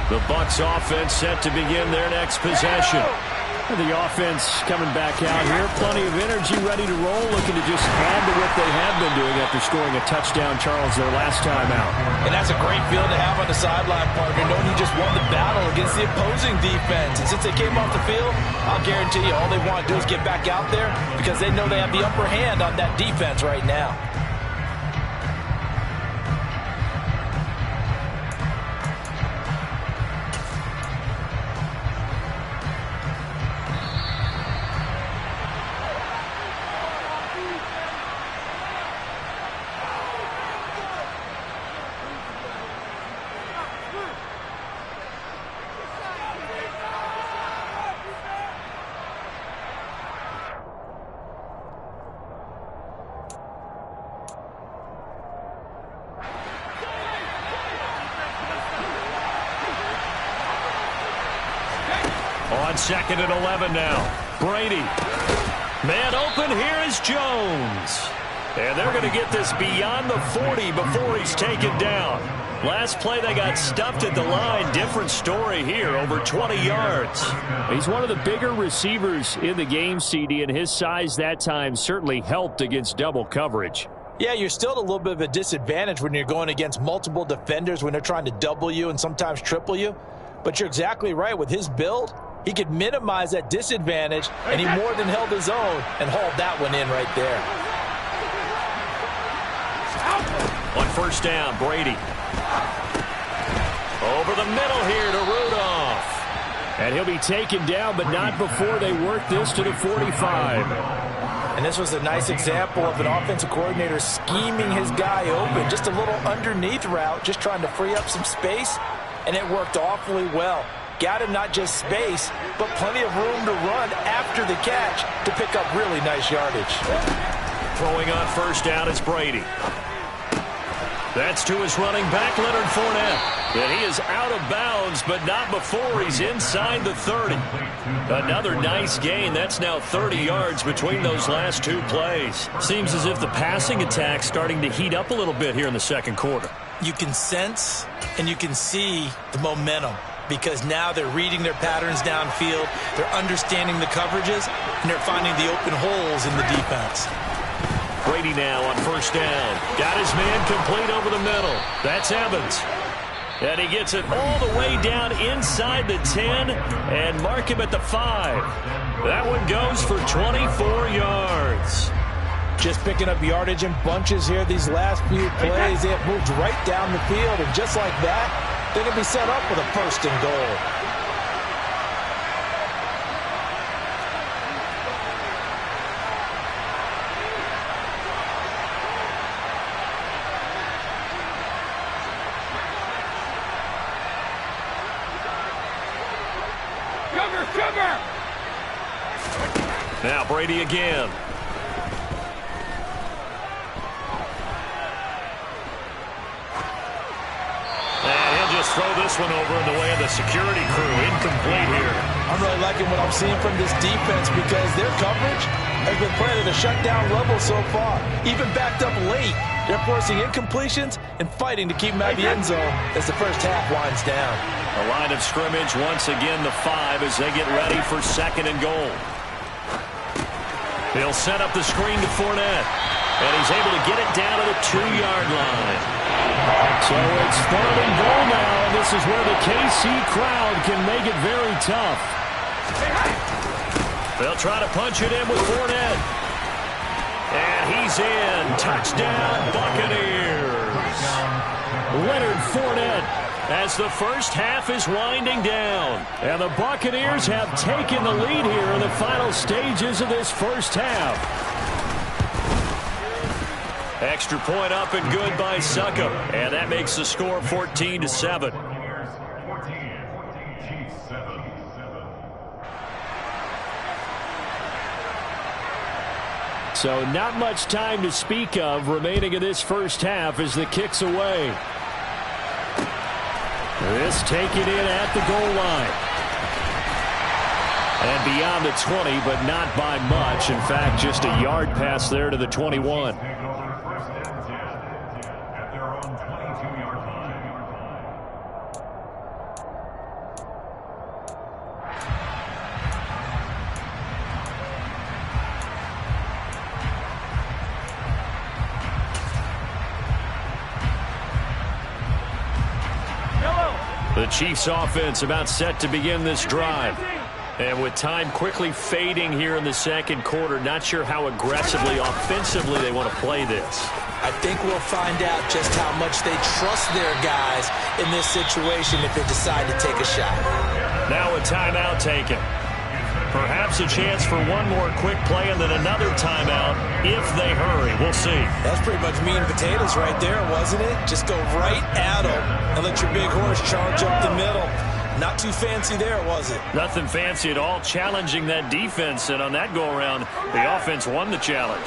The Bucs offense set to begin their next possession. And the offense coming back out here. Plenty of energy, ready to roll, looking to just add to what they have been doing after scoring a touchdown, Charles, their last time out. And that's a great feeling to have on the sideline, partner, knowing you just won the battle against the opposing defense. And since they came off the field, I'll guarantee you all they want to do is get back out there because they know they have the upper hand on that defense right now. On second and 11 now. Brady. Man open, here is Jones. And they're going to get this beyond the 40 before he's taken down. Last play they got stuffed at the line. Different story here, over 20 yards. He's one of the bigger receivers in the game, CD, and his size that time certainly helped against double coverage. Yeah, you're still at a little bit of a disadvantage when you're going against multiple defenders when they're trying to double you and sometimes triple you. But you're exactly right. With his build, he could minimize that disadvantage, and he more than held his own and hauled that one in right there. On first down, Brady. Over the middle here to Rudolph. And he'll be taken down, but not before they work this to the 45. And this was a nice example of an offensive coordinator scheming his guy open. Just a little underneath route, just trying to free up some space, and it worked awfully well. Got him not just space, but plenty of room to run after the catch to pick up really nice yardage. Throwing on first down is Brady. That's to his running back, Leonard Fournette. And he is out of bounds, but not before he's inside the 30. Another nice gain. That's now 30 yards between those last two plays. Seems as if the passing attack's starting to heat up a little bit here in the second quarter. You can sense and you can see the momentum. because now they're reading their patterns downfield, they're understanding the coverages, and they're finding the open holes in the defense. Brady now on first down. Got his man complete over the middle. That's Evans. And he gets it all the way down inside the 10 and mark him at the 5. That one goes for 24 yards. Just picking up yardage in bunches here these last few plays. They have moved right down the field, and just like that, they can be set up with a first and goal. Now Brady again. And he'll just throw this one over in the way of the security crew. Incomplete here. I'm really liking what I'm seeing from this defense because their coverage has been playing at a shutdown level so far. Even backed up late, they're forcing incompletions and fighting to keep them out of the end zone as the first half winds down. A line of scrimmage once again the 5 as they get ready for second and goal. He'll set up the screen to Fournette. And he's able to get it down to the 2-yard line. So it's third and goal now, and this is where the KC crowd can make it very tough. They'll try to punch it in with Fournette. And he's in. Touchdown, Buccaneers. Leonard Fournette as the first half is winding down. And the Buccaneers have taken the lead here in the final stages of this first half. Extra point up and good by Succop. And that makes the score 14-7. So not much time to speak of remaining in this first half as the kick's away. This taken in at the goal line. And beyond the 20, but not by much. In fact, just a yard pass there to the 21. The Chiefs offense about set to begin this drive. And with time quickly fading here in the second quarter, not sure how aggressively, offensively they want to play this. I think we'll find out just how much they trust their guys in this situation if they decide to take a shot. Now a timeout taken. Perhaps a chance for one more quick play and then another timeout if they hurry. We'll see. That's pretty much meat and potatoes right there, wasn't it? Just go right at them and let your big horse charge up the middle. Not too fancy there, was it? Nothing fancy at all, challenging that defense, and on that go-around, the offense won the challenge.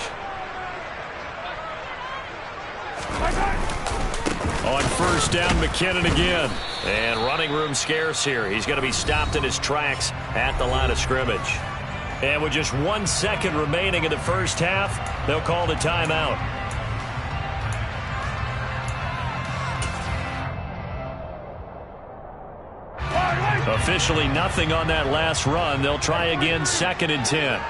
On first down, McKinnon again. And running room scarce here. He's going to be stopped in his tracks at the line of scrimmage. And with just 1 second remaining in the first half, they'll call the timeout. Officially nothing on that last run. They'll try again, 2nd and 10.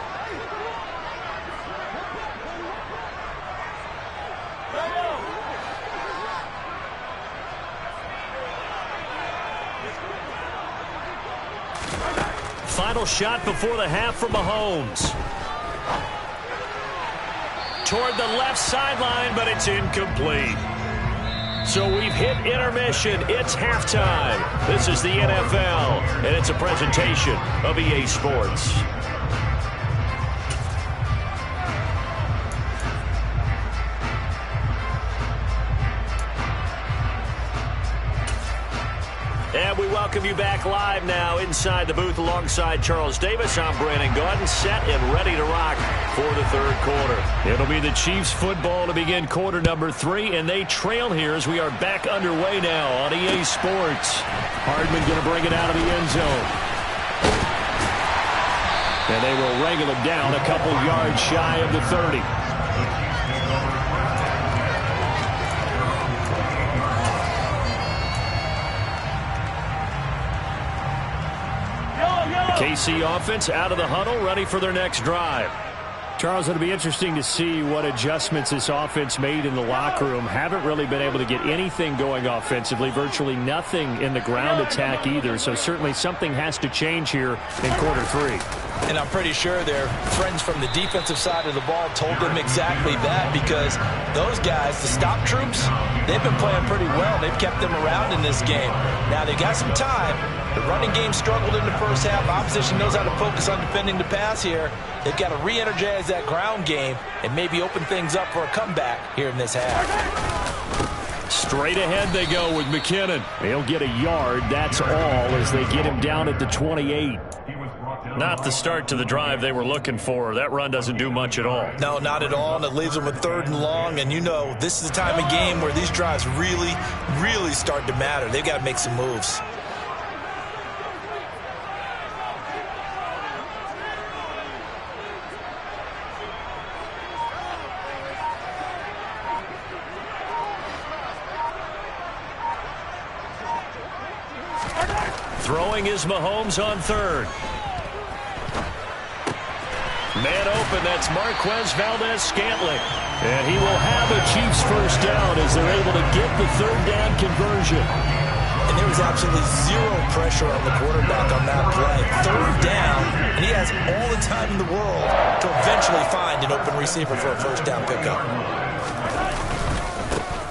Final shot before the half for Mahomes. Toward the left sideline, but it's incomplete. So we've hit intermission. It's halftime. This is the NFL, and it's a presentation of EA Sports. And we welcome you back live now inside the booth alongside Charles Davis. I'm Brandon Gaudin, set and ready to rock for the third quarter. It'll be the Chiefs football to begin quarter number 3, and they trail here as we are back underway now on EA Sports. Hardman going to bring it out of the end zone. And they will wrangle him down a couple yards shy of the 30. KC offense out of the huddle, ready for their next drive. Charles, it'll be interesting to see what adjustments this offense made in the locker room. Haven't really been able to get anything going offensively, virtually nothing in the ground attack either. So certainly something has to change here in quarter 3. And I'm pretty sure their friends from the defensive side of the ball told them exactly that, because those guys, the stop troops, they've been playing pretty well. They've kept them around in this game. Now they got some time. The running game struggled in the first half. Opposition knows how to focus on defending the pass here. They've got to re-energize that ground game and maybe open things up for a comeback here in this half. Straight ahead they go with McKinnon. They'll get a yard, that's all, as they get him down at the 28. Not the start to the drive they were looking for. That run doesn't do much at all. No, not at all, and it leaves them with 3rd and long. And you know, this is the time of game where these drives really, really start to matter. They've got to make some moves. Throwing is Mahomes on 3rd. Man open, that's Marquez Valdez-Scantling. And he will have a Chiefs first down as they're able to get the 3rd down conversion. And there was absolutely zero pressure on the quarterback on that play. 3rd down, and he has all the time in the world to eventually find an open receiver for a first down pickup.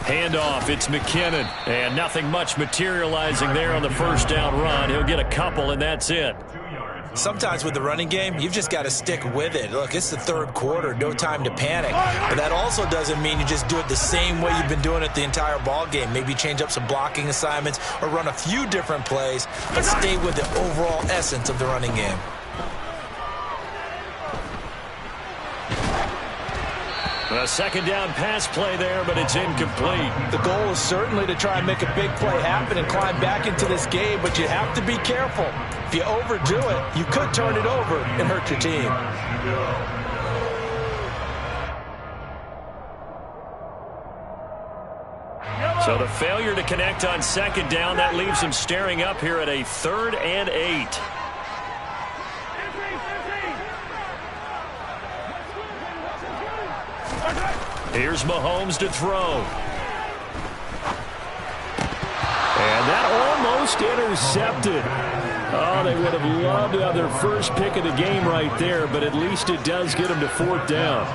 Handoff, it's McKinnon. And nothing much materializing there on the first down run. He'll get a couple, and that's it. Sometimes with the running game, you've just got to stick with it. Look, it's the 3rd quarter, no time to panic. But that also doesn't mean you just do it the same way you've been doing it the entire ball game. Maybe change up some blocking assignments or run a few different plays, but stay with the overall essence of the running game. A 2nd down pass play there, but it's incomplete. The goal is certainly to try and make a big play happen and climb back into this game, but you have to be careful. If you overdo it, you could turn it over and hurt your team. So the failure to connect on 2nd down, that leaves him staring up here at a 3rd and 8. Here's Mahomes to throw. And that almost intercepted. Oh, they would have loved to have their first pick of the game right there, but at least it does get them to 4th down.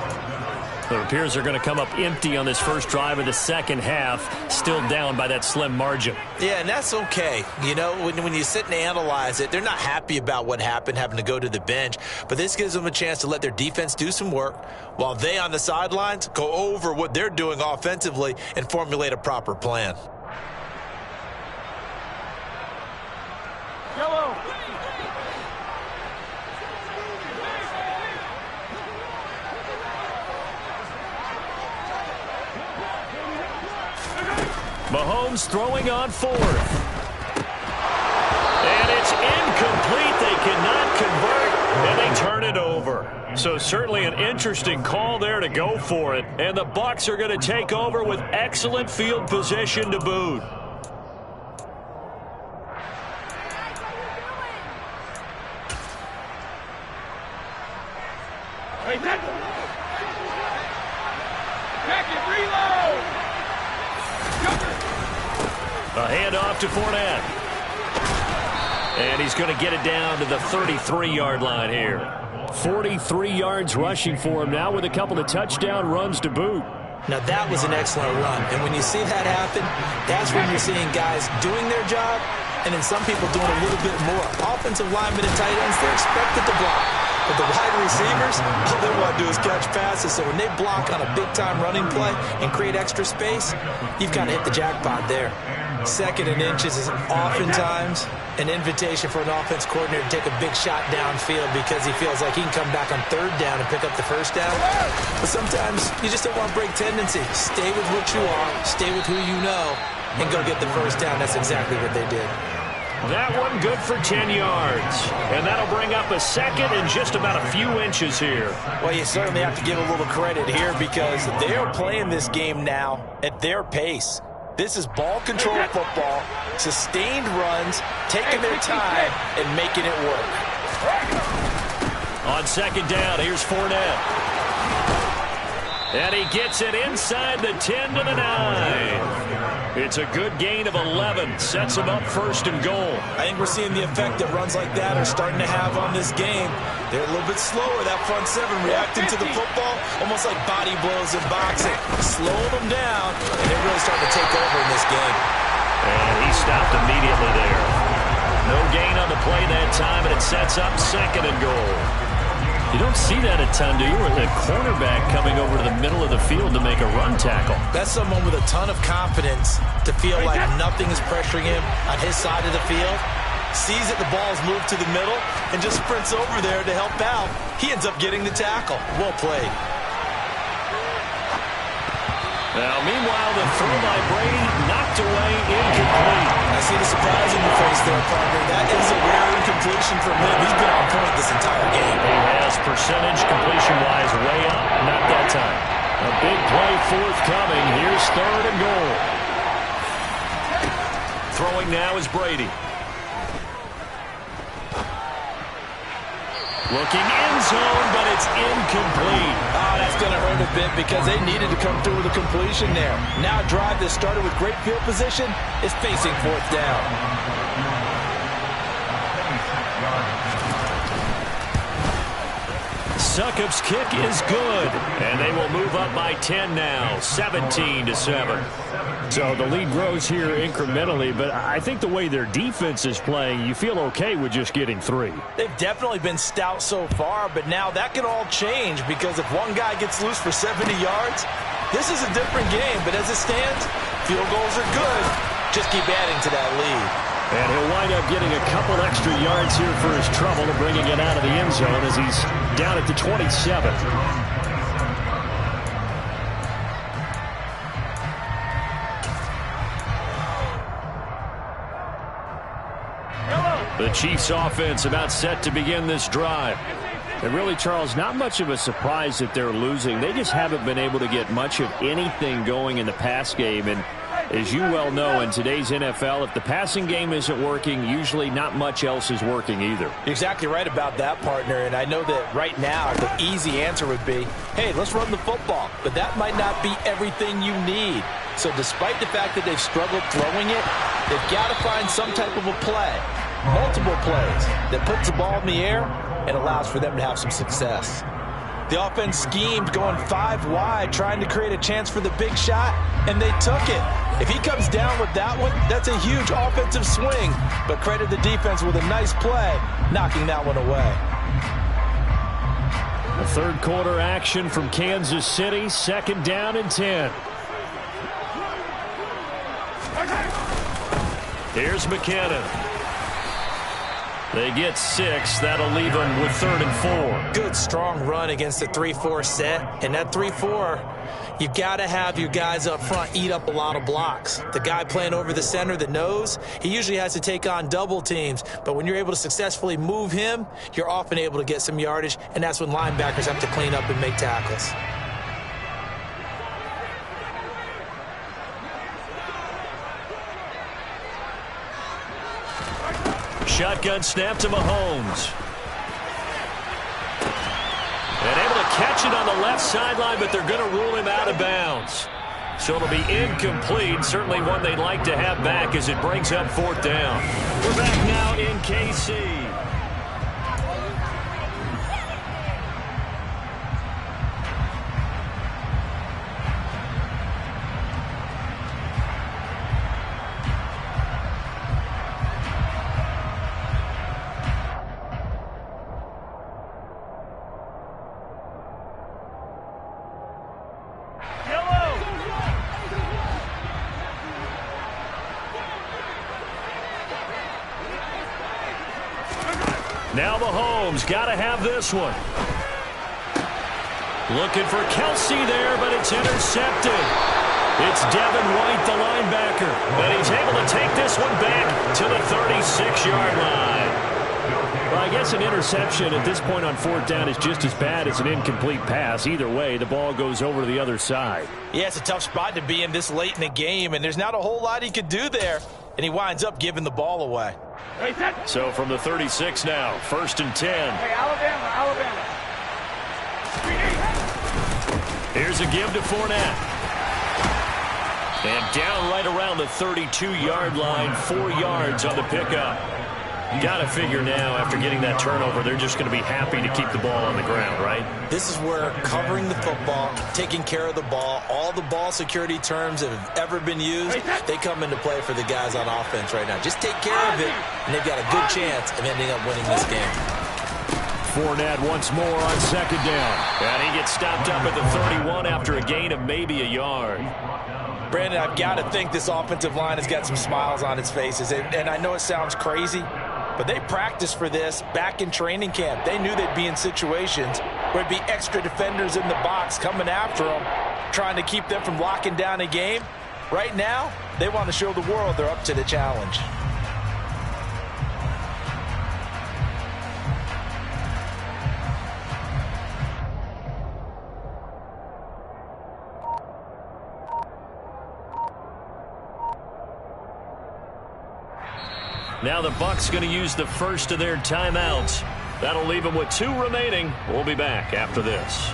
It appears they're going to come up empty on this first drive of the second half, still down by that slim margin. Yeah, and that's okay. You know, when you sit and analyze it, they're not happy about what happened, having to go to the bench. But this gives them a chance to let their defense do some work while they on the sidelines go over what they're doing offensively and formulate a proper plan. Yellow. Mahomes throwing on 4th. And it's incomplete. They cannot convert, and they turn it over. So certainly an interesting call there to go for it. And the Bucs are going to take over with excellent field position to boot. Hey, back it, reload. A handoff to Fournette. And he's going to get it down to the 33-yard line here. 43 yards rushing for him now with a couple of touchdown runs to boot. Now, that was an excellent run. And when you see that happen, that's when you're seeing guys doing their job and then some people doing a little bit more. Offensive linemen and tight ends, they're expected to block. But the wide receivers, all they want to do is catch passes. So when they block on a big-time running play and create extra space, you've got to hit the jackpot there. 2nd and inches is oftentimes an invitation for an offense coordinator to take a big shot downfield because he feels like he can come back on 3rd down and pick up the first down. But sometimes you just don't want to break tendency. Stay with what you are, stay with who you know, and go get the first down. That's exactly what they did. That one good for 10 yards. And that'll bring up a 2nd and just about a few inches here. Well, you certainly have to give a little credit here because they are playing this game now at their pace. This is ball control football, sustained runs, taking their time, and making it work. On second down, here's Fournette. And he gets it inside the 10 to the 9. It's a good gain of 11. Sets him up first and goal. I think we're seeing the effect that runs like that are starting to have on this game. They're a little bit slower, that front seven, reacting to the football, almost like body blows in boxing. Slow them down, and they're really starting to take over in this game. And he stopped immediately there. No gain on the play that time, and it sets up second and goal. You don't see that a ton, do you? Or the cornerback coming over to the middle of the field to make a run tackle. That's someone with a ton of confidence to feel like nothing is pressuring him on his side of the field. Sees that the ball's moved to the middle and just sprints over there to help out. He ends up getting the tackle. Well played. Now, meanwhile, the throw by Brady knocked away, incomplete. I see the surprise in your face there, partner. That is a rare incompletion from him. He's been on point this entire game. He has percentage completion-wise way up. Not that time. A big play forthcoming. Here's third and goal. Throwing now is Brady. Looking end zone, but it's incomplete. Oh, that's going to hurt a bit because they needed to come through with a completion there. Now a drive that started with great field position is facing fourth down. Succop's kick is good, and they will move up by 10 now, 17-7. So the lead grows here incrementally, but I think the way their defense is playing, you feel okay with just getting 3. They've definitely been stout so far, but now that can all change because if one guy gets loose for 70 yards, this is a different game. But as it stands, field goals are good. Just keep adding to that lead. And he'll wind up getting a couple extra yards here for his trouble and bringing it out of the end zone as he's down at the 27. The Chiefs offense about set to begin this drive. And really, Charles, not much of a surprise that they're losing. They just haven't been able to get much of anything going in the pass game. And as you well know, in today's NFL, if the passing game isn't working, usually not much else is working either. You're exactly right about that, partner. And I know that right now the easy answer would be, hey, let's run the football. But that might not be everything you need. So despite the fact that they've struggled throwing it, they've got to find some type of a play, multiple plays, that puts the ball in the air and allows for them to have some success. The offense schemed going 5 wide, trying to create a chance for the big shot, and they took it. If he comes down with that one, that's a huge offensive swing. But credit the defense with a nice play, knocking that one away. The third quarter action from Kansas City, second down and 10. Here's McKinnon. They get 6. That'll leave them with 3rd and 4. Good, strong run against the 3-4 set. And that 3-4, you've got to have your guys up front eat up a lot of blocks. The guy playing over the center, the nose, he usually has to take on double teams. But when you're able to successfully move him, you're often able to get some yardage, and that's when linebackers have to clean up and make tackles. Shotgun snap to Mahomes. And able to catch it on the left sideline, but they're going to rule him out of bounds. So it'll be incomplete. Certainly one they'd like to have back as it brings up 4th down. We're back now in KC. Now Mahomes got to have this one. Looking for Kelsey there, but it's intercepted. It's Devin White, the linebacker. And he's able to take this one back to the 36-yard line. Well, I guess an interception at this point on 4th down is just as bad as an incomplete pass. Either way, the ball goes over to the other side. Yeah, it's a tough spot to be in this late in the game, and there's not a whole lot he could do there. And he winds up giving the ball away. So from the 36 now, 1st and 10. Hey, Alabama. Here's a give to Fournette. And down right around the 32-yard line, 4 yards on the pickup. Got to figure now, after getting that turnover, they're just going to be happy to keep the ball on the ground, right? This is where covering the football, taking care of the ball, all the ball security terms that have ever been used, they come into play for the guys on offense right now. Just take care of it, and they've got a good chance of ending up winning this game. Fournette once more on 2nd down. And he gets stopped up at the 31 after a gain of maybe a yard. Brandon, I've got to think this offensive line has got some smiles on its faces. And I know it sounds crazy, but they practiced for this back in training camp. They knew they'd be in situations where there'd be extra defenders in the box coming after them, trying to keep them from locking down a game. Right now, they want to show the world they're up to the challenge. Now the Bucs going to use the first of their timeouts. That'll leave them with 2 remaining. We'll be back after this.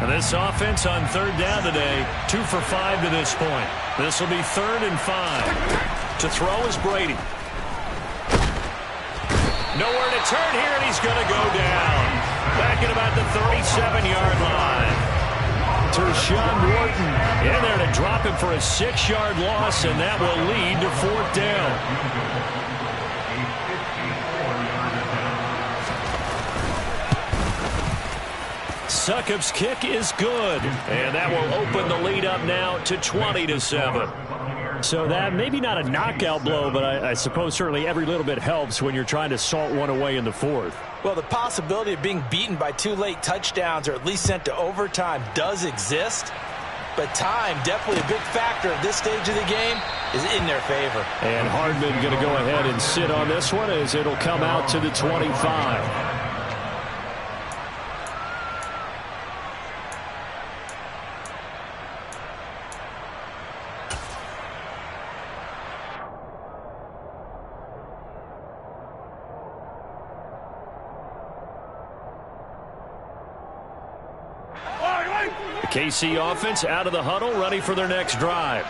And this offense on 3rd down today, 2 for 5 to this point. This will be 3rd and 5. To throw is Brady. Nowhere to turn here, and he's going to go down. Back at about the 37-yard line. Tershawn Wharton in there to drop him for a 6-yard loss, and that will lead to 4th down. Succop's kick is good, and that will open the lead up now to 20-7. So that maybe not a knockout blow, but I suppose certainly every little bit helps when you're trying to salt one away in the 4th. Well, the possibility of being beaten by 2 late touchdowns or at least sent to overtime does exist, but time, definitely a big factor at this stage of the game, is in their favor. And Hardman going to go ahead and sit on this one as it'll come out to the 25. KC offense out of the huddle, ready for their next drive.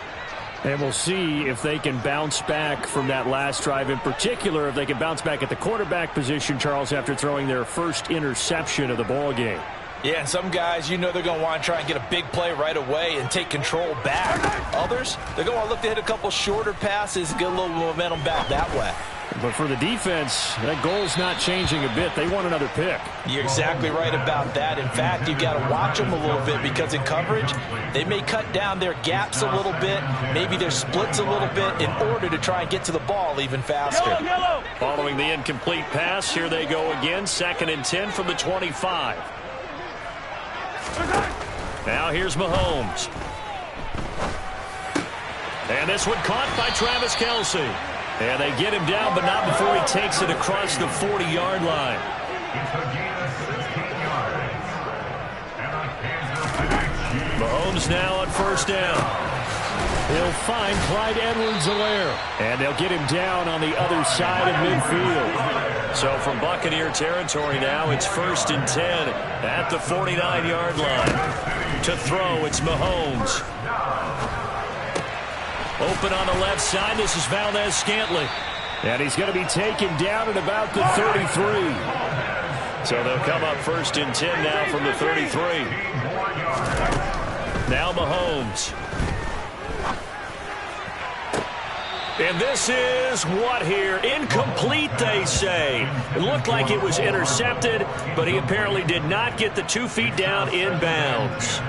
And we'll see if they can bounce back from that last drive, in particular if they can bounce back at the quarterback position, Charles, after throwing their first interception of the ball game. Yeah, and some guys, you know they're going to want to try and get a big play right away and take control back. Others, they're going to look to hit a couple shorter passes, get a little momentum back that way. But for the defense, that goal's not changing a bit. They want another pick. You're exactly right about that. In fact, you've got to watch them a little bit because in coverage, they may cut down their gaps a little bit, maybe their splits a little bit in order to try and get to the ball even faster. Following the incomplete pass, here they go again. 2nd and 10 from the 25. Now here's Mahomes. And this one caught by Travis Kelce. And they get him down, but not before he takes it across the 40-yard line. Mahomes now on 1st down. He'll find Clyde Edwards-Helaire. And they'll get him down on the other side of midfield. So from Buccaneer territory now, it's 1st and 10 at the 49-yard line. To throw, it's Mahomes. Open on the left side. This is Valdez-Scantling. And he's going to be taken down at about the 33. So they'll come up 1st and 10 now from the 33. Now Mahomes. And this is what here? Incomplete, they say. It looked like it was intercepted, but he apparently did not get the 2 feet down inbounds.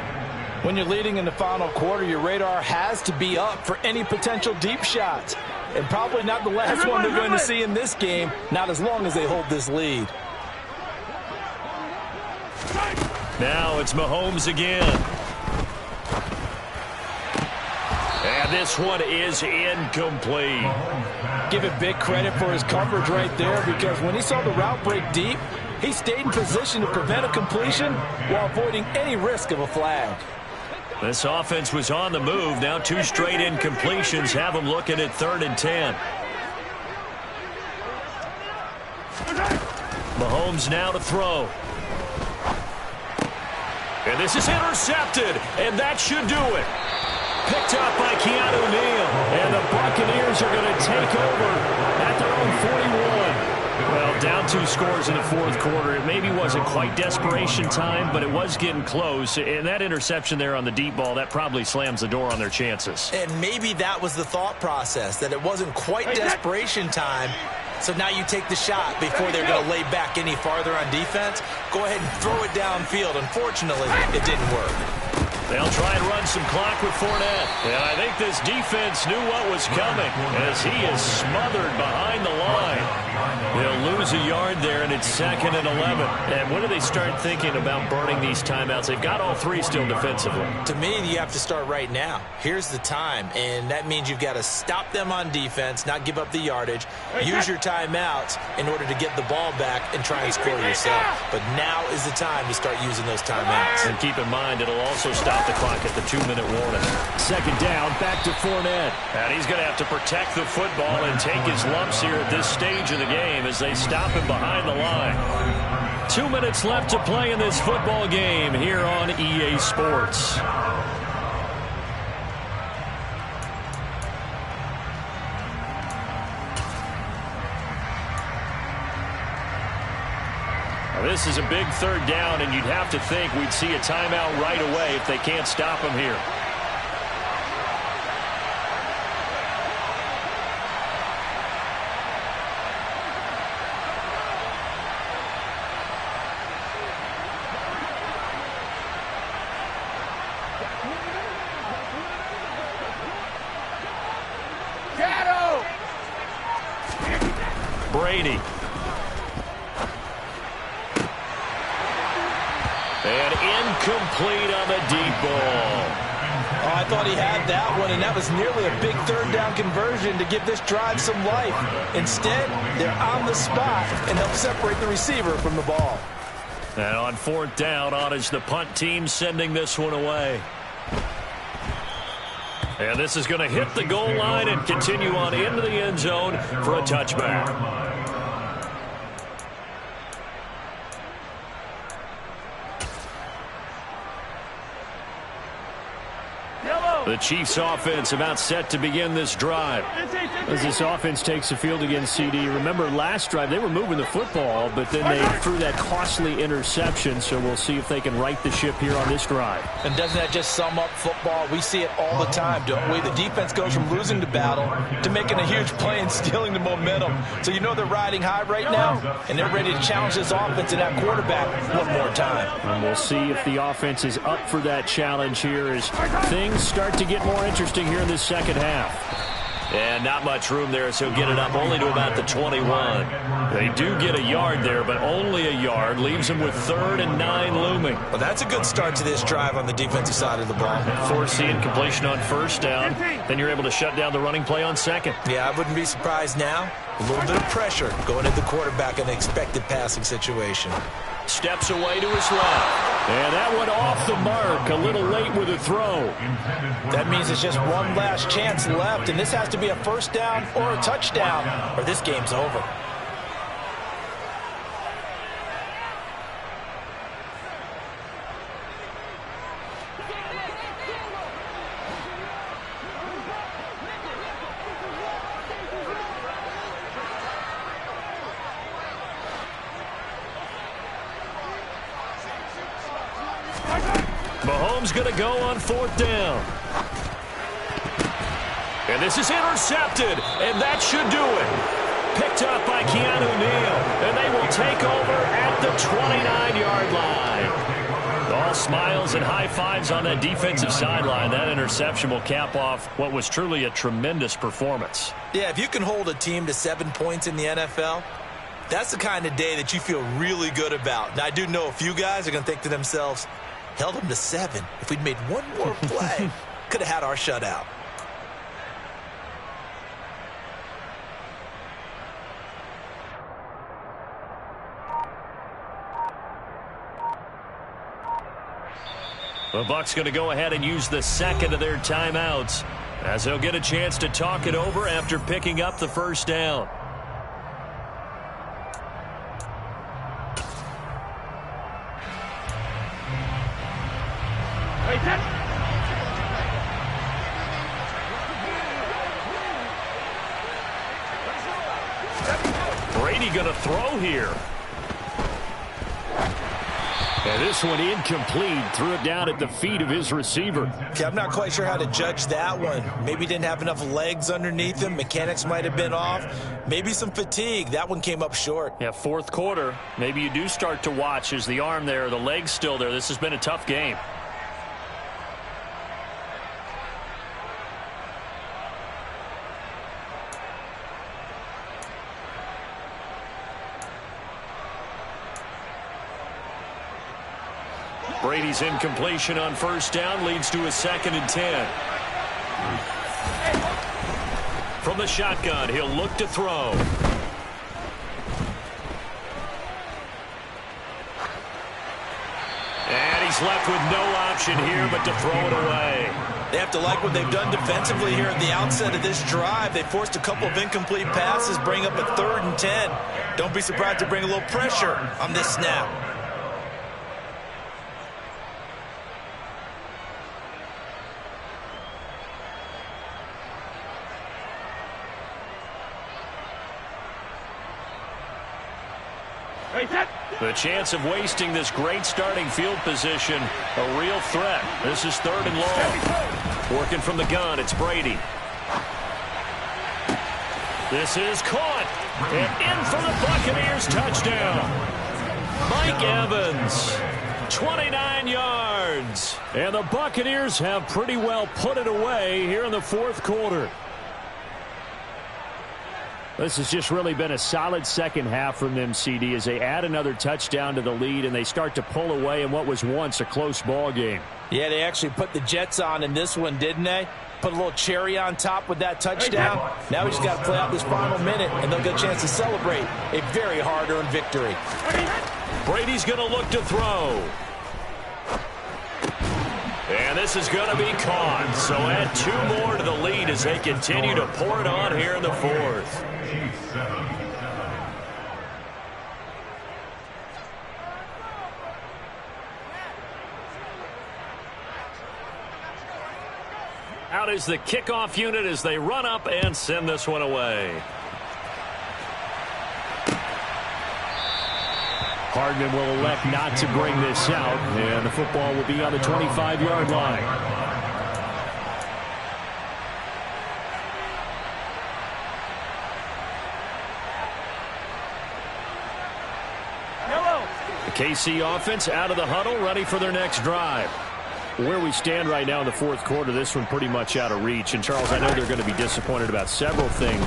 When you're leading in the final quarter, your radar has to be up for any potential deep shots. And probably not the last one they're going to see in this game, not as long as they hold this lead. Now it's Mahomes again. And this one is incomplete. Give him big credit for his coverage right there, because when he saw the route break deep, he stayed in position to prevent a completion while avoiding any risk of a flag. This offense was on the move. Now 2 straight incompletions have them looking at 3rd and 10. Mahomes now to throw. And this is intercepted, and that should do it. Picked up by Keanu Neal, and the Buccaneers are going to take over at their own 41. Well, down 2 scores in the 4th quarter. It maybe wasn't quite desperation time, but it was getting close. And that interception there on the deep ball, that probably slams the door on their chances. And maybe that was the thought process, that it wasn't quite desperation time. So now you take the shot before they're going to lay back any farther on defense. Go ahead and throw it downfield. Unfortunately, it didn't work. They'll try and run some clock with Fournette. And I think this defense knew what was coming as he is smothered behind the line. They'll lose a yard there, and it's 2nd and 11. And when do they start thinking about burning these timeouts? They've got all 3 still defensively. To me, you have to start right now. Here's the time, and that means you've got to stop them on defense, not give up the yardage, use your timeouts in order to get the ball back and try and score yourself. But now is the time to start using those timeouts. And keep in mind, it'll also stop the clock at the 2-minute warning. 2nd down, back to Fournette. And he's going to have to protect the football and take his lumps here at this stage of the game as they stop him behind the line. 2 minutes left to play in this football game here on EA Sports. Now, this is a big 3rd down, and you'd have to think we'd see a timeout right away if they can't stop him here. Brady. And incomplete on the deep ball. Oh, I thought he had that one, and that was nearly a big 3rd down conversion to give this drive some life. Instead, they're on the spot and help separate the receiver from the ball. And on 4th down, on is the punt team sending this one away. And this is going to hit the goal line and continue on into the end zone for a touchback. The Chiefs offense about set to begin this drive. As this offense takes the field against CD, remember last drive they were moving the football, but then they threw that costly interception, so we'll see if they can right the ship here on this drive. And doesn't that just sum up football? We see it all the time, don't we? The defense goes from losing the battle to making a huge play and stealing the momentum. So you know they're riding high right now, and they're ready to challenge this offense and that quarterback one more time. And we'll see if the offense is up for that challenge here as things start to get more interesting here in this 2nd half. And not much room there, so get it up only to about the 21. They do get a yard there, but only a yard. Leaves them with 3rd and 9 looming. Well, that's a good start to this drive on the defensive side of the ball. Force the incompletion on 1st down. Then you're able to shut down the running play on 2nd. Yeah, I wouldn't be surprised now. A little bit of pressure going at the quarterback in the expected passing situation. Steps away to his left. And that one off the mark, a little late with a throw. That means it's just one last chance left, and this has to be a 1st down or a touchdown, or this game's over. Mahomes going to go on 4th down. And this is intercepted, and that should do it. Picked up by Keanu Neal, and they will take over at the 29-yard line. All smiles and high fives on that defensive sideline. That interception will cap off what was truly a tremendous performance. Yeah, if you can hold a team to 7 points in the NFL, that's the kind of day that you feel really good about. Now, I do know a few guys are going to think to themselves, held them to 7. If we'd made one more play, could have had our shutout. The Bucs going to go ahead and use the second of their timeouts as they'll get a chance to talk it over after picking up the first down. Brady going to throw here. And this one incomplete. Threw it down at the feet of his receiver. Okay, I'm not quite sure how to judge that one. Maybe didn't have enough legs underneath him. Mechanics might have been off. Maybe some fatigue. That one came up short. Yeah, fourth quarter. Maybe you do start to watch. Is the arm there? The leg's still there? This has been a tough game. Brady's incompletion on first down leads to a 2nd and 10. From the shotgun, he'll look to throw. And he's left with no option here but to throw it away. They have to like what they've done defensively here at the outset of this drive. They forced a couple of incomplete passes, bring up a 3rd and 10. Don't be surprised to bring a little pressure on this snap. The chance of wasting this great starting field position, a real threat. This is 3rd and long. Working from the gun, it's Brady. This is caught. And in for the Buccaneers touchdown. Mike Evans, 29 yards. And the Buccaneers have pretty well put it away here in the 4th quarter. This has just really been a solid second half from them, CD, as they add another touchdown to the lead and they start to pull away in what was once a close ball game. Yeah, they actually put the Jets on in this one, didn't they? Put a little cherry on top with that touchdown. Now we just got to play out this final minute, and they'll get a chance to celebrate a very hard-earned victory. Brady's going to look to throw. And this is going to be caught. So add 2 more to the lead as they continue to pour it on here in the 4th. Out is the kickoff unit as they run up and send this one away. Hardman will elect not to bring this out, and the football will be on the 25-yard line. The KC offense out of the huddle, ready for their next drive. Where we stand right now in the 4th quarter, this one pretty much out of reach. And, Charles, I know they're going to be disappointed about several things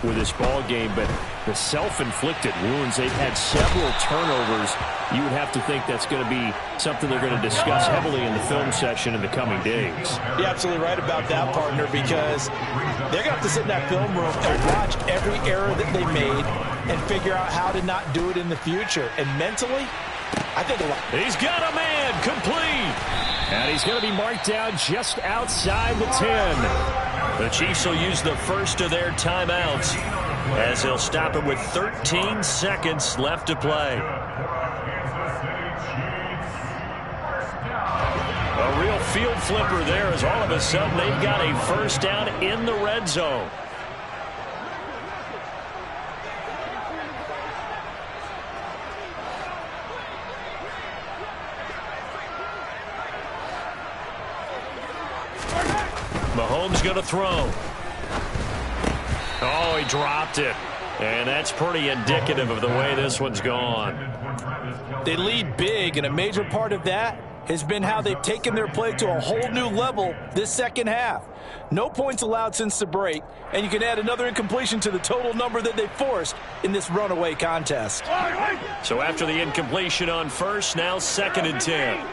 with this ball game, but the self-inflicted wounds, they've had several turnovers. You would have to think that's going to be something they're going to discuss heavily in the film session in the coming days. You're absolutely right about that, partner, because they're going to have to sit in that film room and watch every error that they made and figure out how to not do it in the future. And mentally, I think a lot. He's got a man complete. And he's going to be marked down just outside the 10. The Chiefs will use the first of their timeouts as they'll stop it with 13 seconds left to play. A real field flipper there as all of a sudden they've got a first down in the red zone. Mahomes going to throw. Oh, he dropped it. And that's pretty indicative of the way this one's gone. They lead big, and a major part of that has been how they've taken their play to a whole new level this second half. No points allowed since the break, and you can add another incompletion to the total number that they forced in this runaway contest. So after the incompletion on first, now 2nd and 10.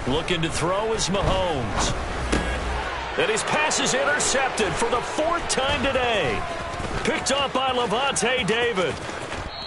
Looking to throw is Mahomes. And his pass is intercepted for the 4th time today. Picked off by Levante David.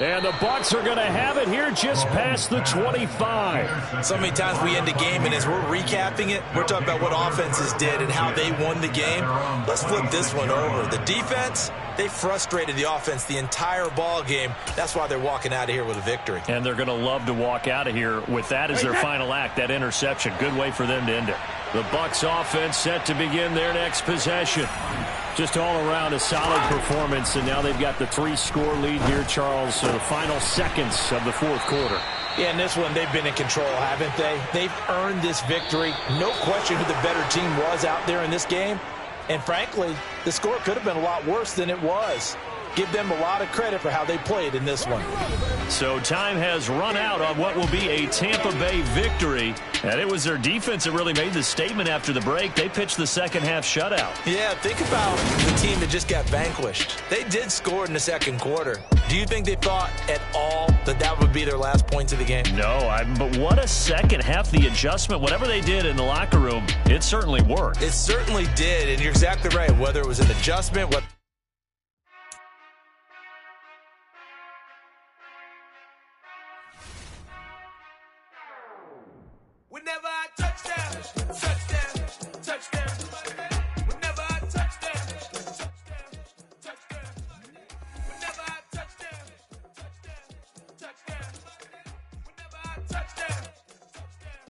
And the Bucs are going to have it here just past the 25. So many times we end the game, and as we're recapping it, we're talking about what offenses did and how they won the game. Let's flip this one over. The defense, they frustrated the offense the entire ball game. That's why they're walking out of here with a victory. And they're going to love to walk out of here with that as their final act, that interception. Good way for them to end it. The Bucs offense set to begin their next possession. Just all around a solid performance, and now they've got the 3-score lead here, Charles. So the final seconds of the fourth quarter. Yeah, in this one, they've been in control, haven't they? They've earned this victory. No question who the better team was out there in this game. And frankly, the score could have been a lot worse than it was. Give them a lot of credit for how they played in this one. So time has run out on what will be a Tampa Bay victory. And it was their defense that really made the statement after the break. They pitched the second half shutout. Yeah, think about the team that just got vanquished. They did score in the second quarter. Do you think they thought at all that that would be their last points of the game? No, but what a second half. The adjustment, whatever they did in the locker room, it certainly worked. It certainly did, and you're exactly right. Whether it was an adjustment, Whenever I touch down.